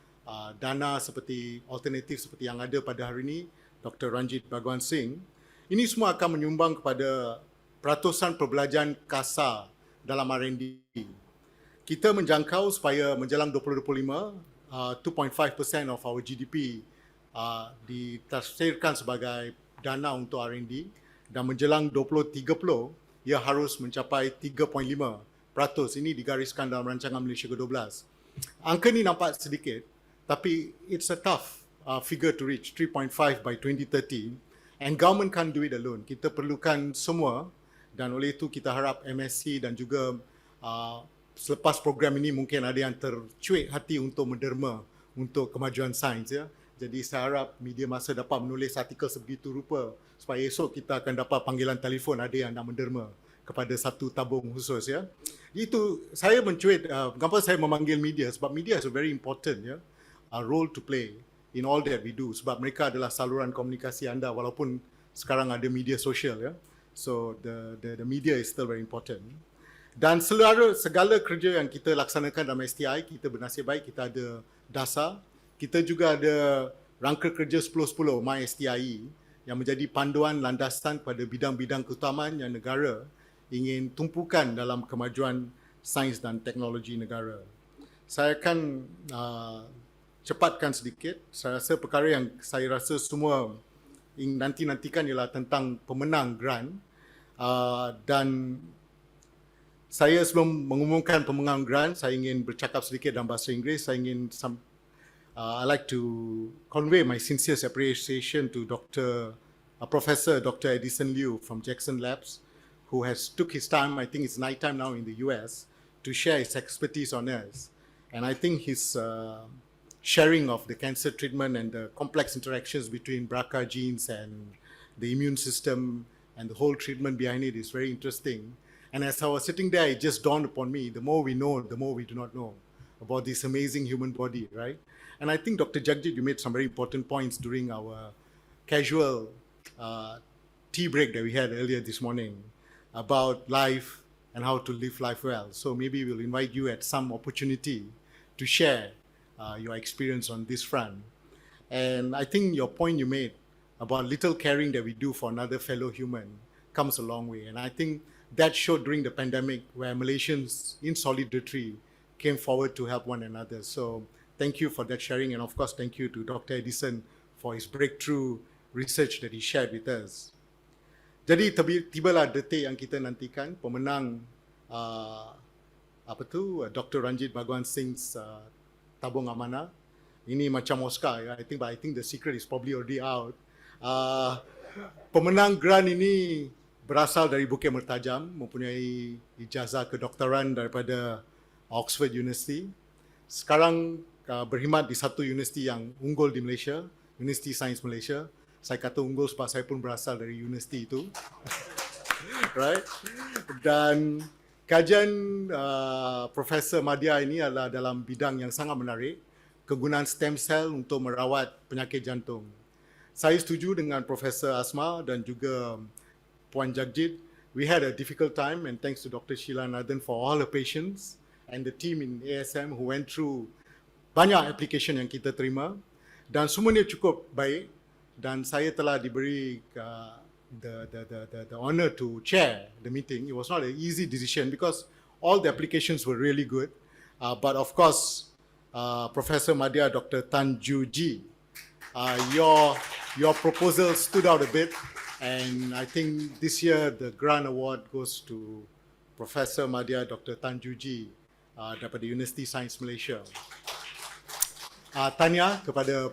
dana seperti alternatif seperti yang ada pada hari ini, Dr. Ranjeet Bhagwan Singh, ini semua akan menyumbang kepada peratusan perbelanjaan kasar dalam R&D. Kita menjangkau supaya menjelang 2025, 2.5% of our GDP ditafsirkan sebagai dana untuk R&D dan menjelang 2030 ia harus mencapai 3.5%. Ini digariskan dalam rancangan Malaysia ke-12. Angka ni nampak sedikit tapi it's a tough figure to reach, 3.5 by 2030, and government can't do it alone. Kita perlukan semua dan oleh itu kita harap MSc dan juga selepas program ini mungkin ada yang tercuit hati untuk menderma untuk kemajuan sains ya. Jadi saya harap media masa dapat menulis artikel sebegitu rupa supaya esok kita akan dapat panggilan telefon ada yang nak menderma kepada satu tabung khusus ya. Itu saya mencuit kenapa saya memanggil media sebab media is a very important ya role to play in all that we do sebab mereka adalah saluran komunikasi anda walaupun sekarang ada media sosial ya. So the media is still very important. Dan segala kerja yang kita laksanakan dalam STI, kita bernasib baik kita ada dasar. Kita juga ada rangka kerja 10-10 MySTI yang menjadi panduan landasan pada bidang-bidang keutamaan yang negara ingin tumpukan dalam kemajuan sains dan teknologi negara. Saya akan cepatkan sedikit. Saya rasa perkara yang saya rasa semua nanti-nantikan ialah tentang pemenang grant dan saya sebelum mengumumkan pemenang grant, saya ingin bercakap sedikit dalam bahasa Inggeris. Saya ingin I like to convey my sincere appreciation to Professor Dr. Edison Liu from Jackson Labs, who has took his time, I think it's night time now in the US, to share his expertise on us. And I think his sharing of the cancer treatment and the complex interactions between BRCA genes and the immune system and the whole treatment behind it is very interesting. And as I was sitting there, it just dawned upon me, the more we know, the more we do not know about this amazing human body, right? And I think Dr. Jagjit, you made some very important points during our casual tea break that we had earlier this morning about life and how to live life well. So maybe we'll invite you at some opportunity to share your experience on this front. And I think your point you made about little caring that we do for another fellow human comes a long way. And I think that showed during the pandemic where Malaysians in solidarity came forward to help one another. So thank you for that sharing. And of course, thank you to Dr. Edison for his breakthrough research that he shared with us. Jadi tibalah detik yang kita nantikan, pemenang Dr. Ranjeet Bhagwan Singh's tabung amanah. Ini macam Oscar, I think, but I think the secret is probably already out. Pemenang grant ini berasal dari Bukit Mertajam, mempunyai ijazah kedoktoran daripada Oxford University. Sekarang berkhidmat di satu universiti yang unggul di Malaysia, Universiti Sains Malaysia. Saya kata unggul sebab saya pun berasal dari universiti itu. Right? Dan kajian Profesor Madya ini adalah dalam bidang yang sangat menarik, kegunaan stem cell untuk merawat penyakit jantung. Saya setuju dengan Profesor Asma dan juga Puan Jagjit. We had a difficult time, and thanks to Dr. Sheila Nathan for all her patience and the team in ASM who went through banyak application yang kita terima, dan semuanya cukup baik, dan saya telah diberi the honor to chair the meeting. It was not an easy decision because all the applications were really good, but of course Professor Madya, Dr. Tan Ju Ji, your proposal stood out a bit, and I think this year the grant award goes to Professor Madya, Dr. Tan Ju Ji daripada Universiti Sains Malaysia. Tanya kepada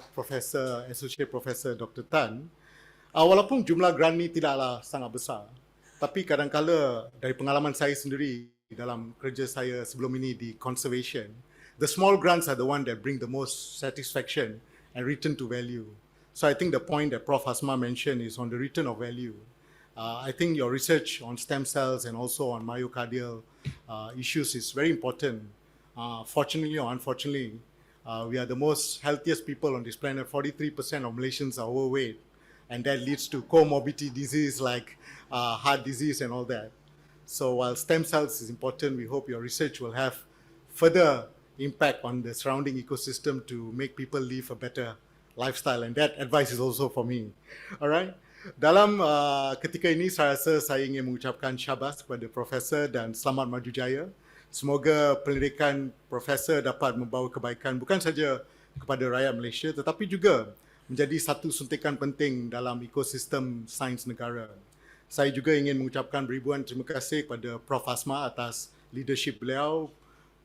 Associate Professor Dr. Tan, walaupun jumlah grant ni tidaklah sangat besar, tapi kadang-kala dari pengalaman saya sendiri dalam kerja saya sebelum ini di conservation, the small grants are the one that bring the most satisfaction and return to value. So I think the point that Prof. Asma mentioned is on the return of value. I think your research on stem cells and also on myocardial issues is very important. Fortunately or unfortunately, we are the most healthiest people on this planet. 43% of Malaysians are overweight, and that leads to comorbidity disease like heart disease and all that. So while stem cells is important, we hope your research will have further impact on the surrounding ecosystem to make people live a better lifestyle, and that advice is also for me. Alright. Dalam ketika ini saya rasa saya ingin mengucapkan syabas kepada Profesor dan selamat maju jaya. Semoga pendidikan Profesor dapat membawa kebaikan bukan saja kepada rakyat Malaysia tetapi juga menjadi satu suntikan penting dalam ekosistem sains negara. Saya juga ingin mengucapkan beribuan terima kasih kepada Prof. Asma atas leadership beliau,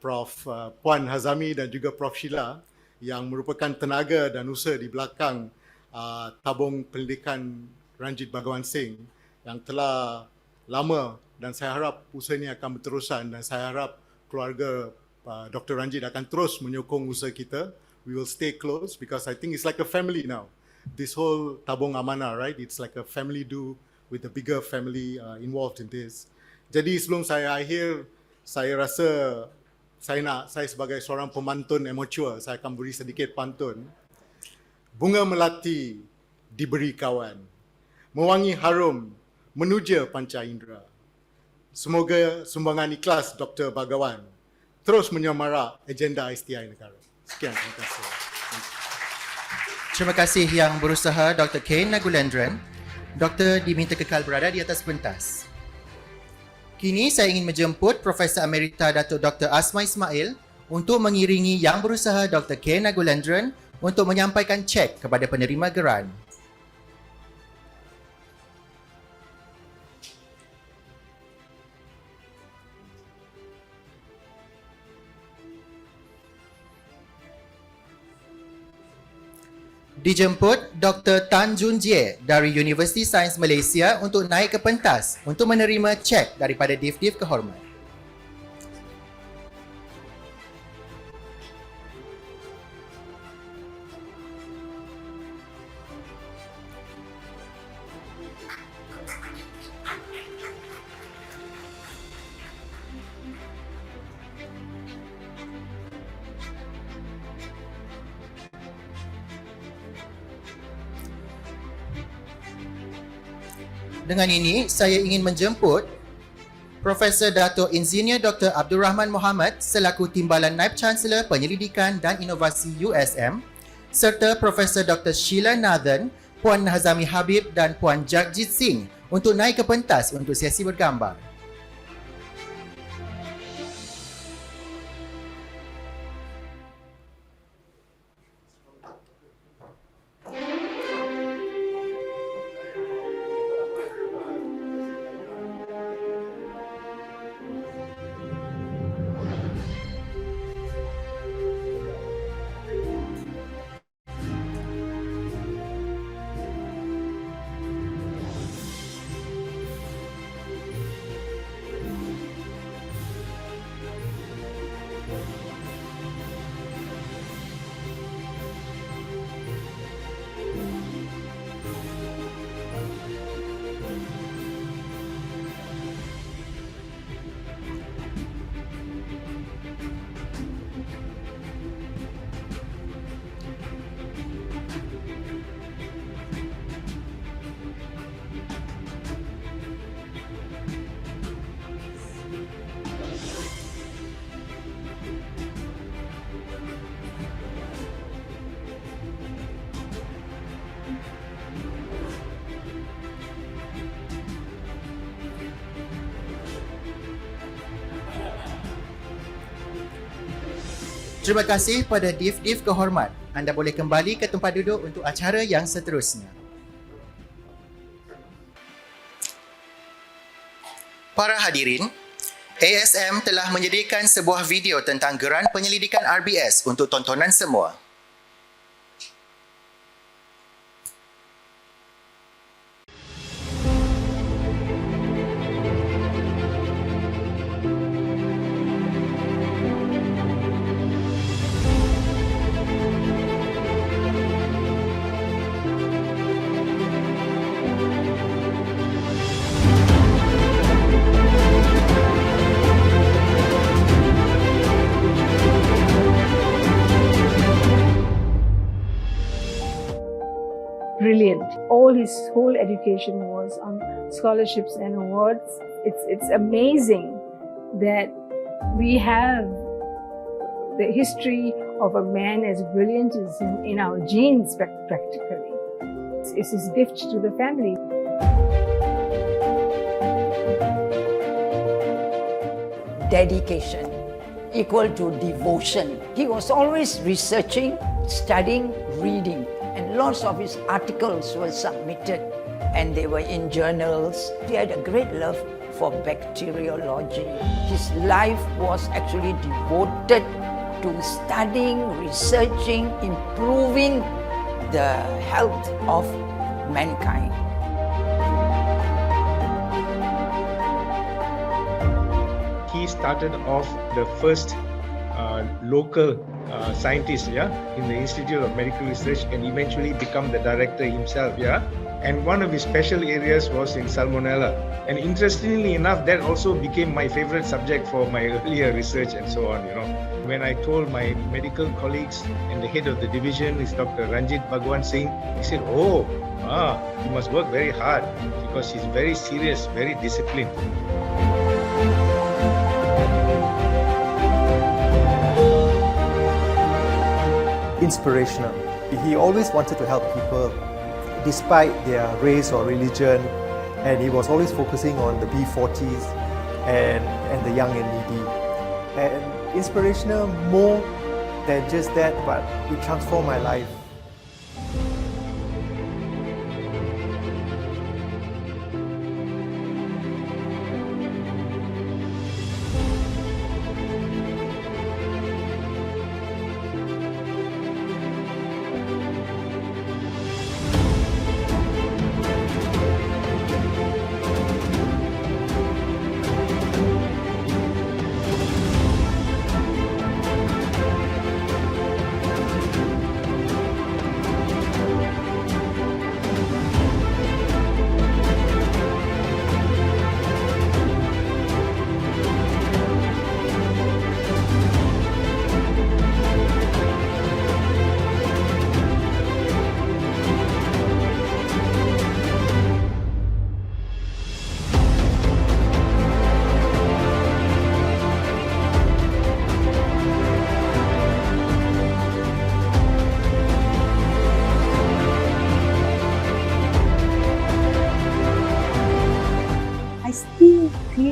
Prof. Puan Hazami dan juga Prof. Sheila yang merupakan tenaga dan usaha di belakang tabung pendidikan Ranjeet Bhagwan Singh yang telah lama, dan saya harap usaha ini akan berterusan, dan saya harap keluarga Dr. Ranjeet akan terus menyokong usaha kita. We will stay close because I think it's like a family now. This whole tabung amanah, right? It's like a family do with a bigger family involved in this. Jadi sebelum saya akhir, saya rasa saya sebagai seorang pemantun amateur, saya akan beri sedikit pantun. Bunga melati diberi kawan, mewangi harum menuja panca indera. Semoga sumbangan ikhlas Dr. Bhagwan terus menyemarak agenda STI negara. Sekian, terima kasih. Terima kasih yang berusaha Dr. K. Nagulendran. Doktor diminta kekal berada di atas pentas. Kini saya ingin menjemput Profesor Emerita Datuk Dr. Asma Ismail untuk mengiringi yang berusaha Dr. K. Nagulendran untuk menyampaikan cek kepada penerima geran. Dijemput Dr. Tan Jun Jie dari Universiti Sains Malaysia untuk naik ke pentas untuk menerima cek daripada Div-Div kehormat. Dengan ini, saya ingin menjemput Profesor Dato' Engineer Dr. Abdul Rahman Mohamad selaku Timbalan Naib Chancellor Penyelidikan dan Inovasi USM serta Profesor Dr. Sheila Nathan, Puan Hazami Habib dan Puan Jagjit Singh untuk naik ke pentas untuk sesi bergambar. Terima kasih pada div-div kehormat. Anda boleh kembali ke tempat duduk untuk acara yang seterusnya. Para hadirin, ASM telah menyediakan sebuah video tentang geran penyelidikan RBS untuk tontonan semua. Brilliant. All his whole education was on scholarships and awards. It's amazing that we have the history of a man as brilliant as him in our genes practically. It's his gift to the family. Dedication equal to devotion. He was always researching, studying, reading, and lots of his articles were submitted and they were in journals. He had a great love for bacteriology. His life was actually devoted to studying, researching, improving the health of mankind. He started off the first local scientist, in the Institute of Medical Research, and eventually become the director himself, And one of his special areas was in salmonella. And interestingly enough, that also became my favorite subject for my earlier research and so on, When I told my medical colleagues and the head of the division is Dr. Ranjeet Bhagwan Singh, he said, you must work very hard because he's very serious, very disciplined. Inspirational. He always wanted to help people despite their race or religion, and he was always focusing on the B40s and the young and needy. And inspirational more than just that, but it transformed my life.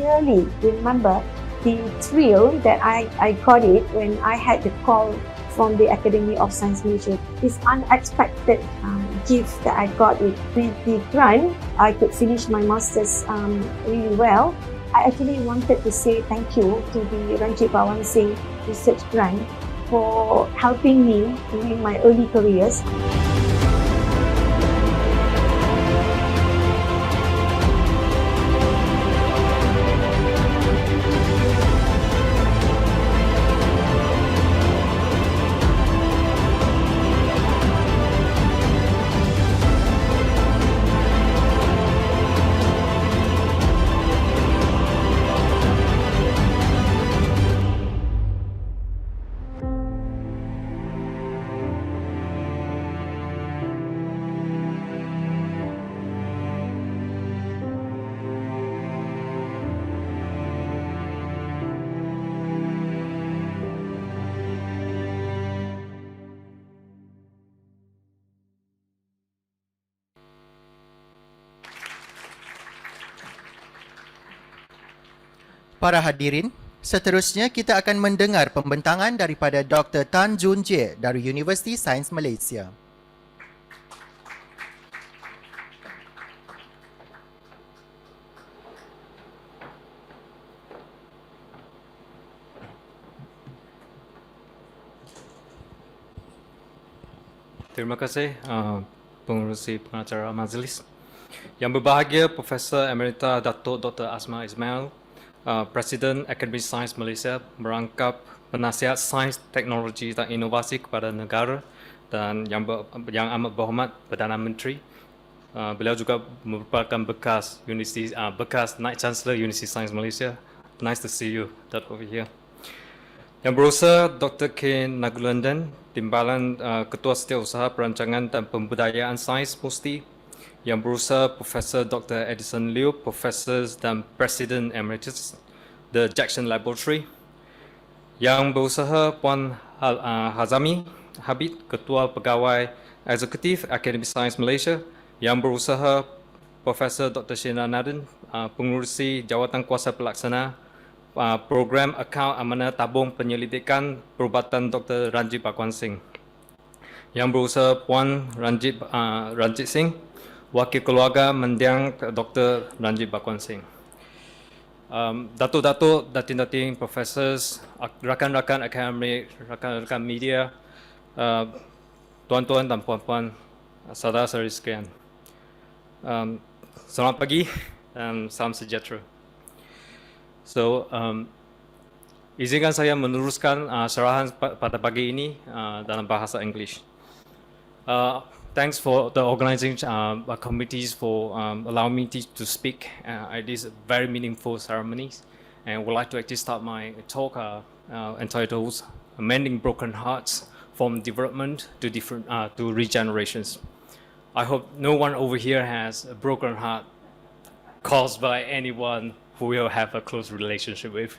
clearly remember the thrill that I got it when I had the call from the Academy of Science Malaysia. This unexpected gift that I got it. With the grant, I could finish my master's really well. I actually wanted to say thank you to the Ranjeet Bhagwan Singh Research Grant for helping me during my early careers. Para hadirin, seterusnya kita akan mendengar pembentangan daripada Dr. Tan Jun Jie dari Universiti Sains Malaysia. Terima kasih pengurusi pengacara majlis. Yang berbahagia Profesor Emerita Datuk Dr. Asma Ismail, Presiden Akademi Sains Malaysia, merangkap penasihat sains, teknologi dan inovasi kepada negara, dan yang amat berhormat Perdana Menteri. Beliau juga merupakan bekas Night Chancellor Universiti Sains Malaysia. Nice to see you, Datuk, over here. Yang berusaha Dr. K. Nagulandan, Timbalan Ketua Setiausaha Perancangan dan Pembudayaan Sains Musti. Yang berusaha Profesor Dr. Edison Liu, Profesor dan Presiden Emeritus The Jackson Laboratory. Yang berusaha Puan Hazami Habib, Ketua Pegawai Eksekutif Akademi Sains Malaysia. Yang berusaha Profesor Dr. Sheena Nadin, Pengurusi Jawatan Kuasa Pelaksana Program Akaun Amanah Tabung Penyelidikan Perubatan Dr. Ranjeet Bhagwan Singh. Yang berusaha Puan Ranjeet Singh, Wakil Keluarga Mendiang Dr. Ranjeet Bhagwan Singh. Datuk-datuk, datin-datin, profesors, rakan-rakan akademik, rakan-rakan media, tuan-tuan dan puan-puan, saudara-saudari sekalian. Selamat pagi dan salam sejahtera. So, izinkan saya meneruskan syarahan pada pagi ini dalam bahasa English. Thanks for the organizing committees for allowing me to speak at these very meaningful ceremonies. And would like to actually start my talk entitled Mending Broken Hearts from Development to Regenerations. I hope no one over here has a broken heart caused by anyone who will have a close relationship with.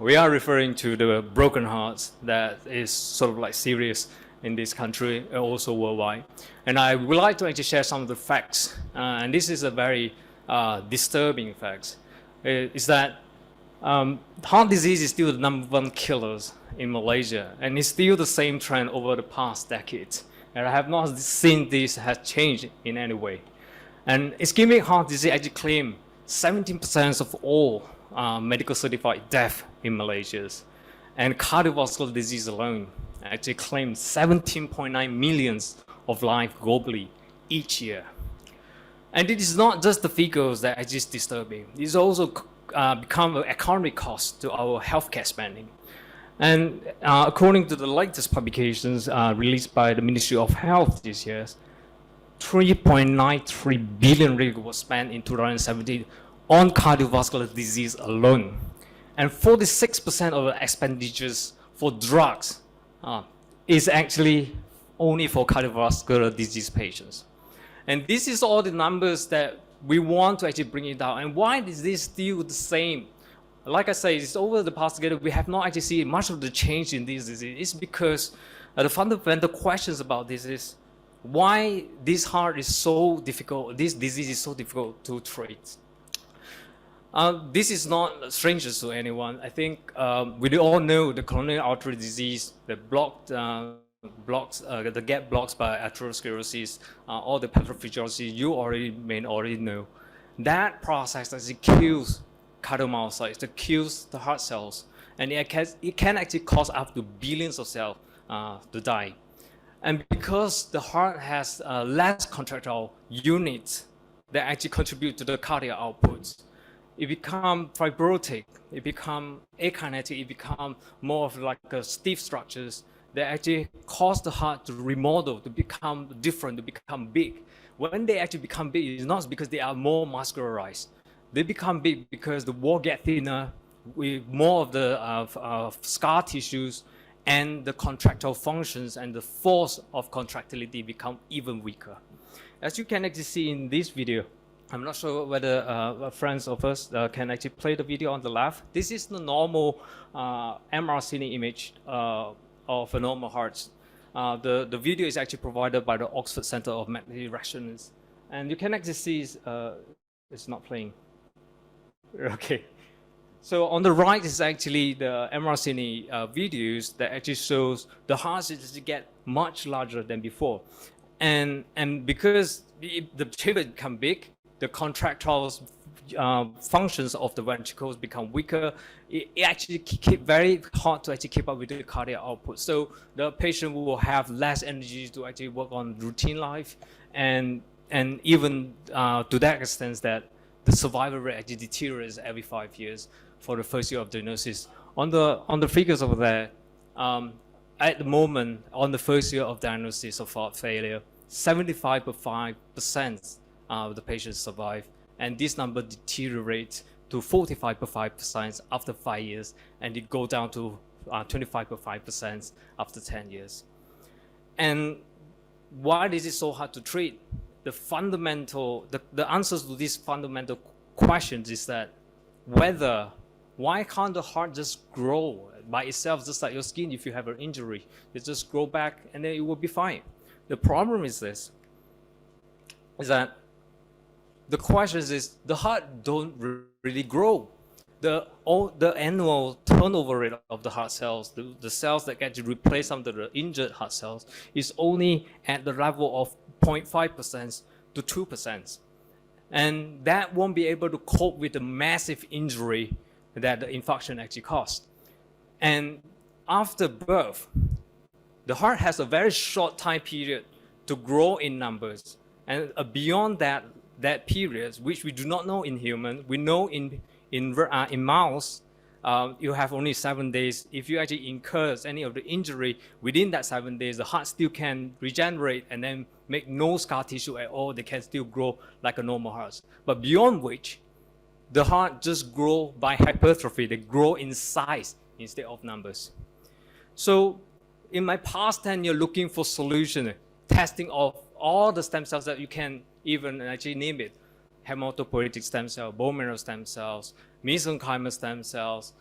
We are referring to the broken hearts that is sort of like serious in this country and also worldwide. And I would like to actually share some of the facts. And this is a very disturbing fact. Is that heart disease is still the #1 killers in Malaysia. And it's still the same trend over the past decades. And I have not seen this has changed in any way. And ischemic heart disease actually claim 17% of all medical certified death in Malaysia. And cardiovascular disease alone actually claims 17.9 millions of lives globally each year. And it is not just the figures that are just disturbing. It's also become an economic cost to our healthcare spending. And according to the latest publications released by the Ministry of Health this year, 3.93 billion ringgit was spent in 2017 on cardiovascular disease alone. And 46% of the expenditures for drugs is actually only for cardiovascular disease patients. And this is all the numbers that we want to actually bring it down. And why is this still the same? Like I say, it's over the past decade, we have not actually seen much of the change in this disease. It's because the fundamental questions about this is why this heart is so difficult, this disease is so difficult to treat. This is not strange to anyone. I think we all know the coronary artery disease, the the gap blocks by atherosclerosis, all the pathophysiology you may already know. That process actually kills cardiomyocytes, it kills the heart cells, and it can actually cause up to billions of cells to die. And because the heart has less contractile units that actually contribute to the cardiac outputs, it becomes fibrotic, it becomes akinetic, it becomes more of like a stiff structures that actually cause the heart to remodel, to become different, to become big. When they actually become big, it's not because they are more muscularized. They become big because the wall get thinner, with more of the scar tissues, and the contractile functions and the force of contractility become even weaker. As you can actually see in this video, I'm not sure whether friends of us can actually play the video on the left. This is the normal MRCN image of a normal heart. The video is actually provided by the Oxford Center of Magnetic Resonance. And you can actually see it's not playing. Okay. So on the right is actually the MRCN videos that actually shows the heart to get much larger than before. And because the chamber become big, the contractile functions of the ventricles become weaker. It actually keep very hard to actually keep up with the cardiac output. So the patient will have less energy to actually work on routine life, and even to that extent that the survival rate actually deteriorates every 5 years for the first year of diagnosis. On the figures over there, at the moment, on the first year of diagnosis of heart failure, 75.5% of the patients survive, and this number deteriorates to 45.5% after 5 years, and it go down to 25.5% after 10 years. And why is it so hard to treat? The answers to these fundamental questions is that why can't the heart just grow by itself, just like your skin? If you have an injury, it just grow back and then it will be fine. The problem is this, is that the question is the heart don't really grow. The annual turnover rate of the heart cells, the cells that get to replace some of the injured heart cells, is only at the level of 0.5% to 2%. And that won't be able to cope with the massive injury that the infarction actually caused. And after birth, the heart has a very short time period to grow in numbers. And beyond that period, which we do not know in human, we know in mouse, you have only 7 days. If you actually incur any of the injury within that 7 days, the heart still can regenerate and then make no scar tissue at all. They can still grow like a normal heart. But beyond which, the heart just grow by hypertrophy. They grow in size instead of numbers. So in my past 10 years looking for solution, testing of all the stem cells that you can even actually name it, hematopoietic stem cell, bone marrow stem cells, mesenchymal stem cells,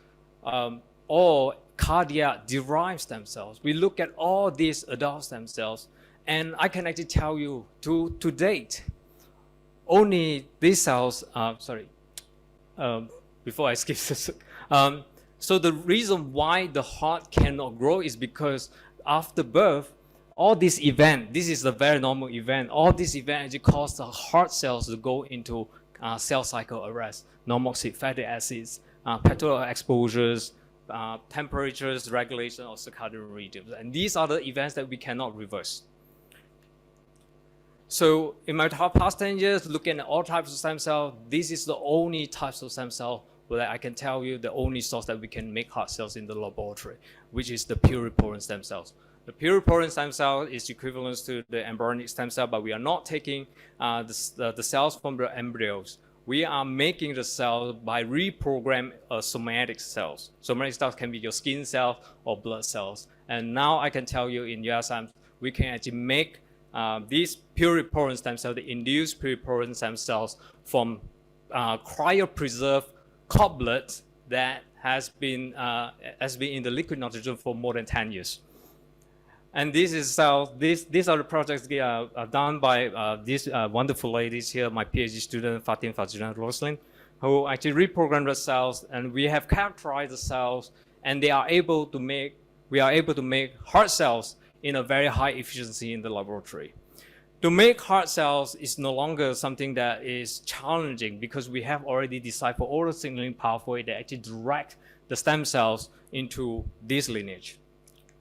or cardiac-derived stem cells. We look at all these adult stem cells, and I can actually tell you to date, only these cells, before I skip this. So the reason why the heart cannot grow is because after birth, all this event, this is a very normal event, all this event actually cause the heart cells to go into cell cycle arrest, normoxic fatty acids, petrol exposures, temperatures, regulation of circadian rhythms. And these are the events that we cannot reverse. So in my past 10 years, looking at all types of stem cells, this is the only types of stem cell that I can tell you the only source that we can make heart cells in the laboratory, which is the pluripotent stem cells. The pluripotent stem cell is equivalent to the embryonic stem cell, but we are not taking the cells from the embryos. We are making the cell by reprogram somatic cells. Somatic cells can be your skin cells or blood cells. And now I can tell you in USM, we can actually make these pluripotent stem cells, the induced pluripotent stem cells from cryopreserved cord blood that has been in the liquid nitrogen for more than 10 years. And this is these are the projects done by these wonderful ladies here, my PhD student Fatim Fajran Roslin, who actually reprogrammed the cells, and we have characterized the cells, and we are able to make heart cells in a very high efficiency in the laboratory. To make heart cells is no longer something that is challenging because we have already deciphered all the signaling pathway that actually direct the stem cells into this lineage.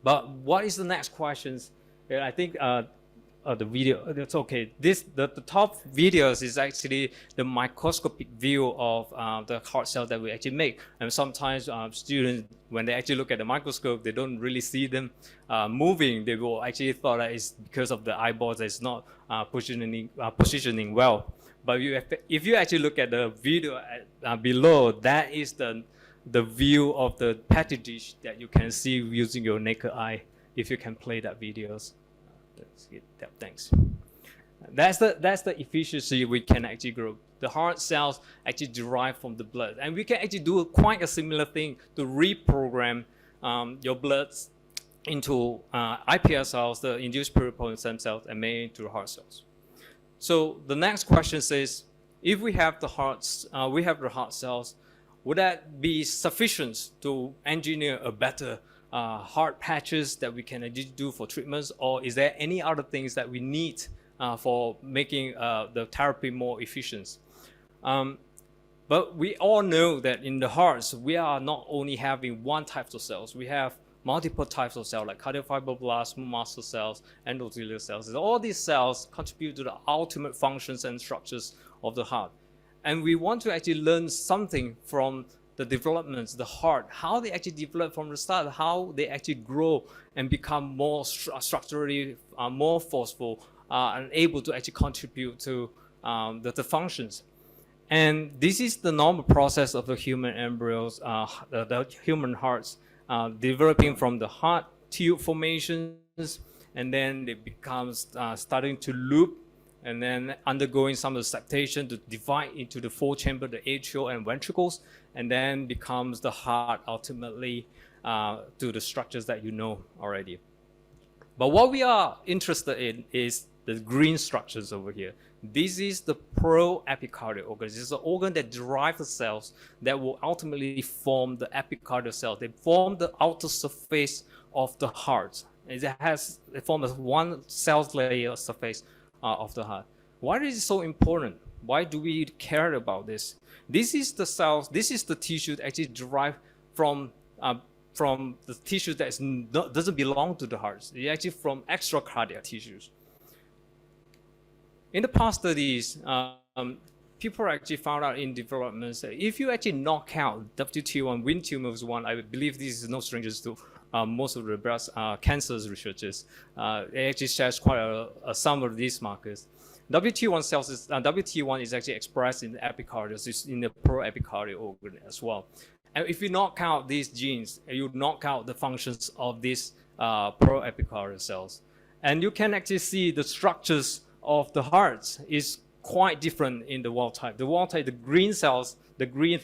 But what is the next questions? I think the video, it's okay. The top videos is actually the microscopic view of the heart cell that we actually make. And sometimes students, when they actually look at the microscope, they don't really see them moving. They will actually thought that it's because of the eyeballs that's not positioning well. But if you actually look at the video below, that is the view of the petri dish that you can see using your naked eye. If you can play that videos, thanks. That's the efficiency we can actually grow. The heart cells actually derive from the blood, and we can actually do quite a similar thing to reprogram your blood into iPS cells, the induced pluripotent stem cells, and made into heart cells. So the next question says, if we have the heart cells, would that be sufficient to engineer a better heart patches that we can do for treatments, or is there any other things that we need for making the therapy more efficient? But we all know that in the hearts, we are not only having one type of cells, we have multiple types of cells like cardiofibroblasts, smooth muscle cells, endothelial cells. All these cells contribute to the ultimate functions and structures of the heart. And we want to actually learn something from the developments, the heart, how they actually develop from the start, how they actually grow and become more structurally more forceful and able to actually contribute to the functions. And this is the normal process of the human embryos, the human hearts, developing from the heart tube formations, and then they become starting to loop, and then undergoing some of the septation to divide into the four chamber, the atrial and ventricles, and then becomes the heart ultimately to the structures that you know already. But what we are interested in is the green structures over here. This is the pro-epicardial organ. This is the organ that derives the cells that will ultimately form the epicardial cells. They form the outer surface of the heart. It forms one cell layer surface of the heart. Why is it so important? Why do we care about this? This is the cells, this is the tissue that actually derived from the tissue that doesn't belong to the heart. It's actually from extracardiac tissues. In the past studies, people actually found out in developments that if you actually knock out WT1, wind tumors one, I believe this is no strangers to most of the breast cancers researchers. It actually shares quite some of these markers. WT1 cells WT1 is actually expressed in the epicardium, it's in the pro-epicardial organ as well. And if you knock out these genes, you knock out the functions of these pro-epicardial cells. And you can actually see the structures of the heart is quite different in the wild type. The wild type, the green cells, the green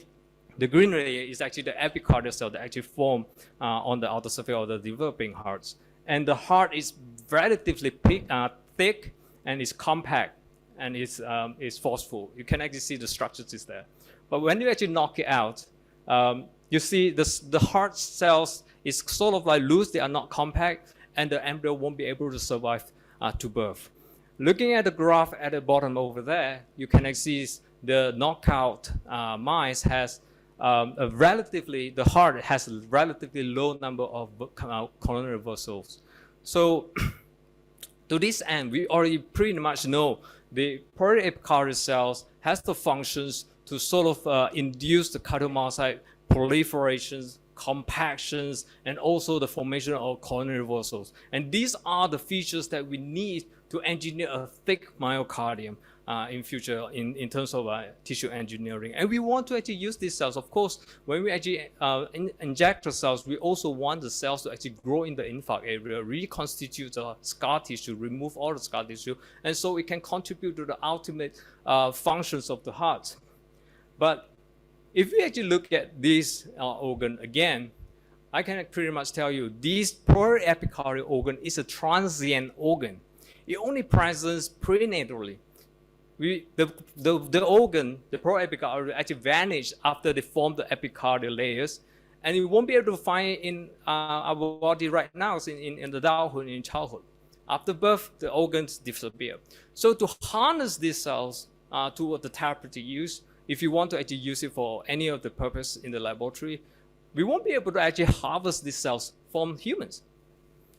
layer is actually the epicardial cell that actually form on the outer surface of the developing hearts. And the heart is relatively thick and is compact and is forceful. You can actually see the structures is there. But when you actually knock it out, you see the heart cells is sort of like loose, they are not compact, and the embryo won't be able to survive to birth. Looking at the graph at the bottom over there, you can actually see the knockout mice has the heart has a relatively low number of coronary vessels. So to this end, we already pretty much know the pro-epicardial cells has the functions to sort of induce the cardiomyocyte proliferations, compactions, and also the formation of coronary vessels. And these are the features that we need to engineer a thick myocardium in future in terms of tissue engineering. And we want to actually use these cells. Of course, when we actually inject the cells, we also want the cells to actually grow in the infarct area, reconstitute the scar tissue, remove all the scar tissue, and so it can contribute to the ultimate functions of the heart. But if we actually look at this organ again, I can pretty much tell you this proepicardial organ is a transient organ. It only presents prenatally. The organ, the proepicardial, actually vanish after they form the epicardial layers, and you won't be able to find it in our body right now in adulthood, in childhood. After birth, the organs disappear. So to harness these cells to the therapeutic use, if you want to actually use it for any of the purpose in the laboratory, we won't be able to actually harvest these cells from humans.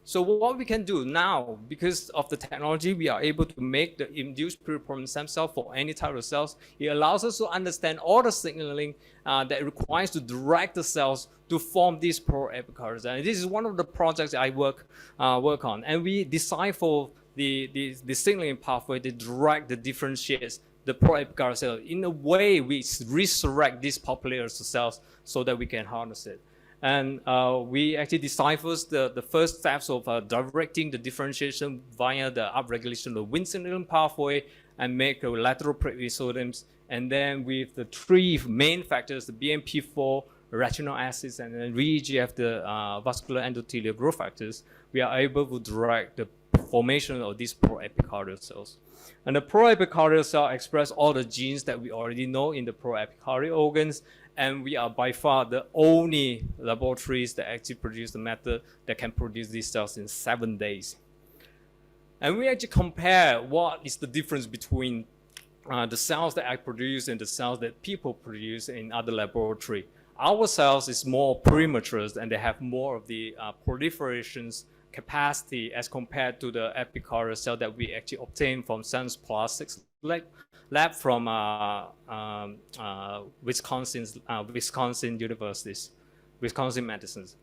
So what we can do now, because of the technology, we are able to make the induced pluripotent stem cell for any type of cells. It allows us to understand all the signaling that it requires to direct the cells to form these proepicardials. And this is one of the projects I work on. And we decipher the signaling pathway that direct the differentiates the proepicardial cell. In a way, we resurrect these populated cells so that we can harness it. And we actually decipher the first steps of directing the differentiation via the upregulation of the Wnt signaling pathway and make a lateral prednisone. And then with the three main factors, the BMP4, retinol acids, and then VEGF, the vascular endothelial growth factors, we are able to direct the formation of these proepicardial cells. And the proepicardial cell express all the genes that we already know in the proepicardial organs, and we are by far the only laboratories that actually produce the method that can produce these cells in 7 days. And we actually compare what is the difference between the cells that I produce and the cells that people produce in other laboratory. Our cells is more premature and they have more of the proliferations capacity as compared to the epicardial cell that we actually obtain from Sans Plastics lab from Wisconsin Universities, Wisconsin Medicines.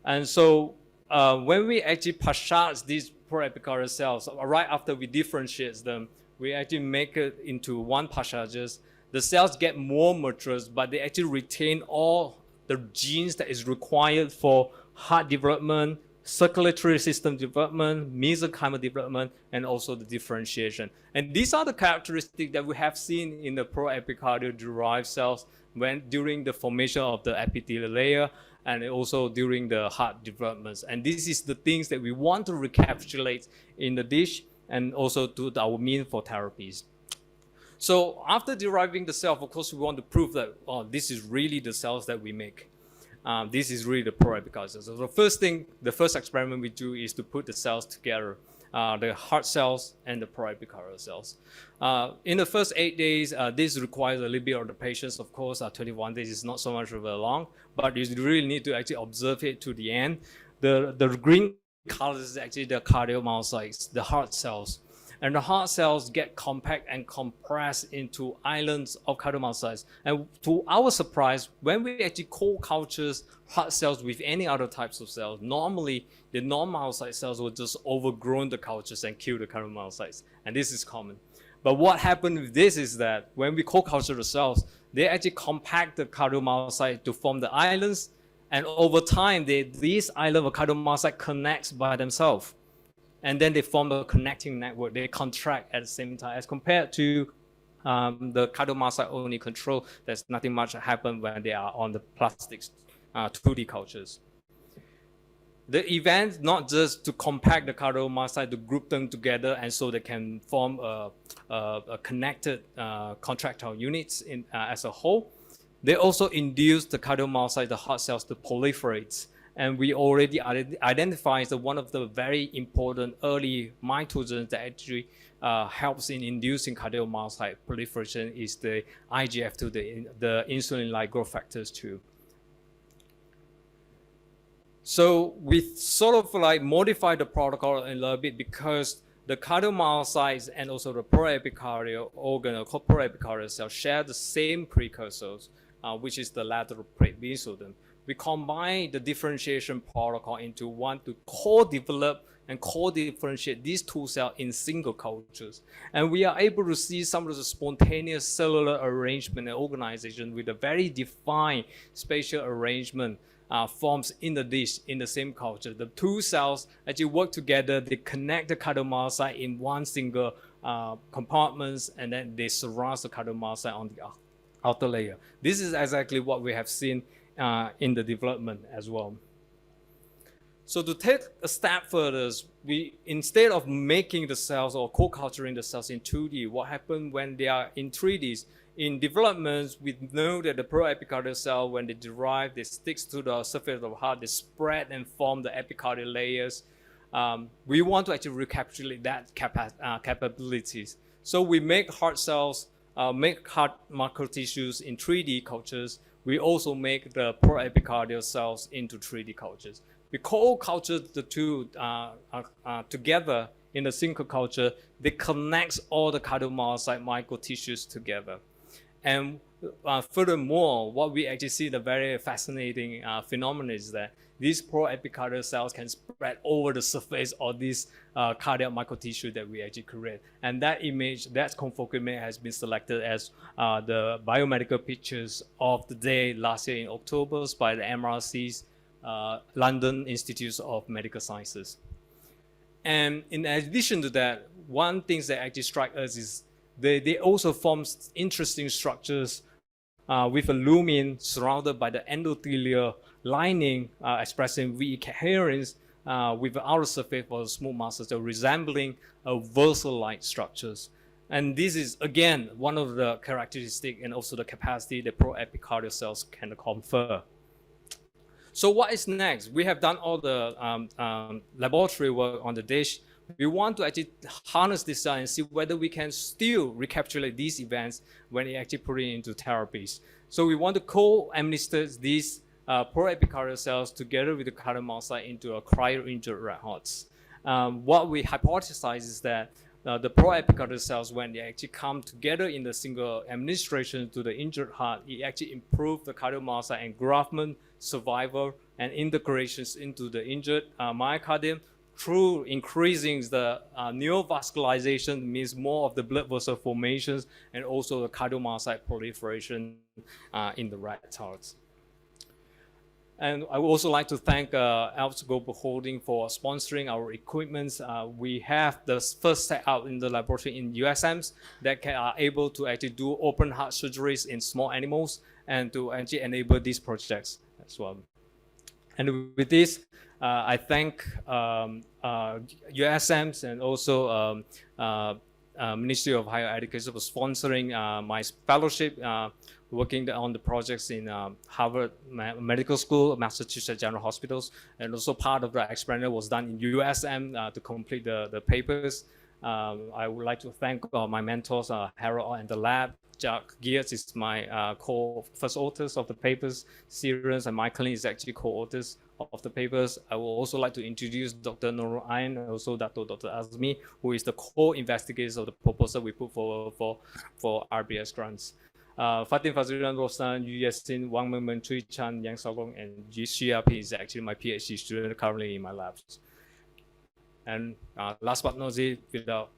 And so when we actually passage these proepicardial cells, right after we differentiate them, we actually make it into one passages. The cells get more mature, but they actually retain all the genes that is required for heart development, circulatory system development, mesenchymal development, and also the differentiation. And these are the characteristics that we have seen in the proepicardial derived cells during the formation of the epithelial layer and also during the heart developments. And this is the things that we want to recapitulate in the dish and also to our mean for therapies. So after deriving the cell, of course, we want to prove that this is really the cells that we make. This is really the proepicardial cells. So the first experiment we do is to put the cells together, the heart cells and the proepicardial cells. In the first 8 days, this requires a little bit of the patience, of course. 21 days is not so much of a long, but you really need to actually observe it to the end. The green color is actually the cardiomyocytes, the heart cells. And the heart cells get compact and compressed into islands of cardiomyocytes. And to our surprise, when we actually co-culture heart cells with any other types of cells, normally the non-myocyte cells will just overgrow the cultures and kill the cardiomyocytes. And this is common. But what happened with this is that when we co-culture the cells, they actually compact the cardiomyocyte to form the islands. And over time, these islands of cardiomyocyte connects by themselves. And then they form a connecting network. They contract at the same time as compared to the cardiomyocyte only control. There's nothing much happen when they are on the plastics 2D cultures. The event not just to compact the cardiomyocyte, to group them together and so they can form a connected contractile units as a whole. They also induce the cardiomyocyte, the heart cells, to proliferate. And we already identified that one of the very important early mitogens that actually helps in inducing cardiomyocyte proliferation is the IGF-2, the insulin-like growth factors 2. So we sort of like modified the protocol a little bit because the cardiomyocytes and also the proepicardial organ or proepicardial cell share the same precursors, which is the lateral prednisone. We combine the differentiation protocol into one to co-develop and co-differentiate these two cells in single cultures. And we are able to see some of the spontaneous cellular arrangement and organization with a very defined spatial arrangement forms in the dish in the same culture. The two cells actually work together, they connect the cardiomyocyte in one single compartments, and then they surround the cardiomyocyte on the outer layer. This is exactly what we have seen in the development as well. So to take a step further, we instead of making the cells or co-culturing the cells in 2D, what happened when they are in 3D? In development, we know that the pro-epicardial cell, when they derive, they stick to the surface of the heart, they spread and form the epicardial layers. We want to actually recapitulate that capabilities. So we make heart cells, make heart muscle tissues in 3D cultures. We also make the pro-epicardial cells into 3D cultures. We co-culture the two together in a single culture. They connect all the cardiomyocyte micro tissues together. And furthermore, what we actually see the very fascinating phenomenon is that these pro-epicardial cells can spread over the surface of this cardiac microtissue that we actually create. And that image, that confocal image has been selected as the biomedical pictures of the day last year in October by the MRC's London Institute of Medical Sciences. And in addition to that, one thing that actually strikes us is they also form interesting structures with a lumen surrounded by the endothelial lining expressing V coherence with the outer surface of the smooth muscles, so resembling vessel-like structures. And this is, again, one of the characteristics and also the capacity that pro-epicardial cells can confer. So what is next? We have done all the laboratory work on the dish. We want to actually harness this cell and see whether we can still recapitulate these events when we actually put it into therapies. So we want to co-administer these pro-epicardial cells together with the cardiomyocyte into a cryo-injured rat hearts. What we hypothesize is that the pro-epicardial cells, when they actually come together in the single administration to the injured heart, it actually improves the cardiomyocyte engraftment, survival, and integrations into the injured myocardium through increasing the neovascularization, means more of the blood vessel formations, and also the cardiomyocyte proliferation in the rat hearts. And I would also like to thank Alps Global Holding for sponsoring our equipment. We have the first set out in the laboratory in USMs that are able to actually do open heart surgeries in small animals and to actually enable these projects as well. And with this, I thank USMs and also Ministry of Higher Education for sponsoring my fellowship, working on the projects in Harvard Medical School, Massachusetts General Hospitals, and also part of the experiment was done in USM to complete the papers. I would like to thank my mentors, Harold and the lab. Jack Geertz is my first authors of the papers. Sirius and Michael is actually co-authors of the papers. I would also like to introduce Dr. Nurul Ain and also Dr. Azmi, who is the co-investigators of the proposal we put forward for RBS grants. Fatim Fazliran Rostan, Yu Yasin, Wang Mengmen, Chui Chan, Yang Xiaogong, and Ji Xiapi is actually my PhD student currently in my labs. And last but not least, without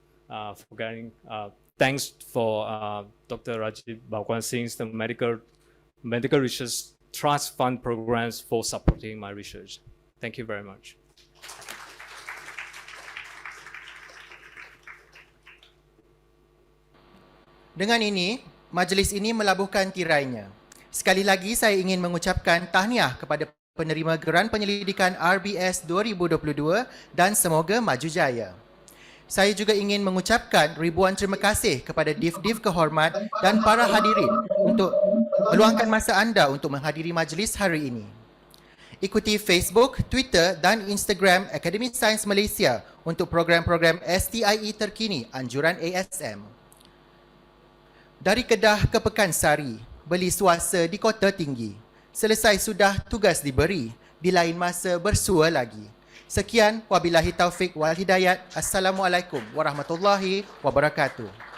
forgetting, thanks for Dr. Ranjeet Bhagwan Singh's the Medical Research Trust Fund programs for supporting my research. Thank you very much. Dengan ini, majlis ini melabuhkan tirainya. Sekali lagi saya ingin mengucapkan tahniah kepada penerima geran penyelidikan RBS 2022 dan semoga maju jaya. Saya juga ingin mengucapkan ribuan terima kasih kepada div-div kehormat dan para hadirin untuk meluangkan masa anda untuk menghadiri majlis hari ini. Ikuti Facebook, Twitter dan Instagram Akademi Sains Malaysia untuk program-program STIE terkini anjuran ASM. Dari Kedah ke Pekansari, beli suasa di Kota Tinggi. Selesai sudah tugas diberi, di lain masa bersua lagi. Sekian, wabillahi taufik wal hidayat. Assalamualaikum warahmatullahi wabarakatuh.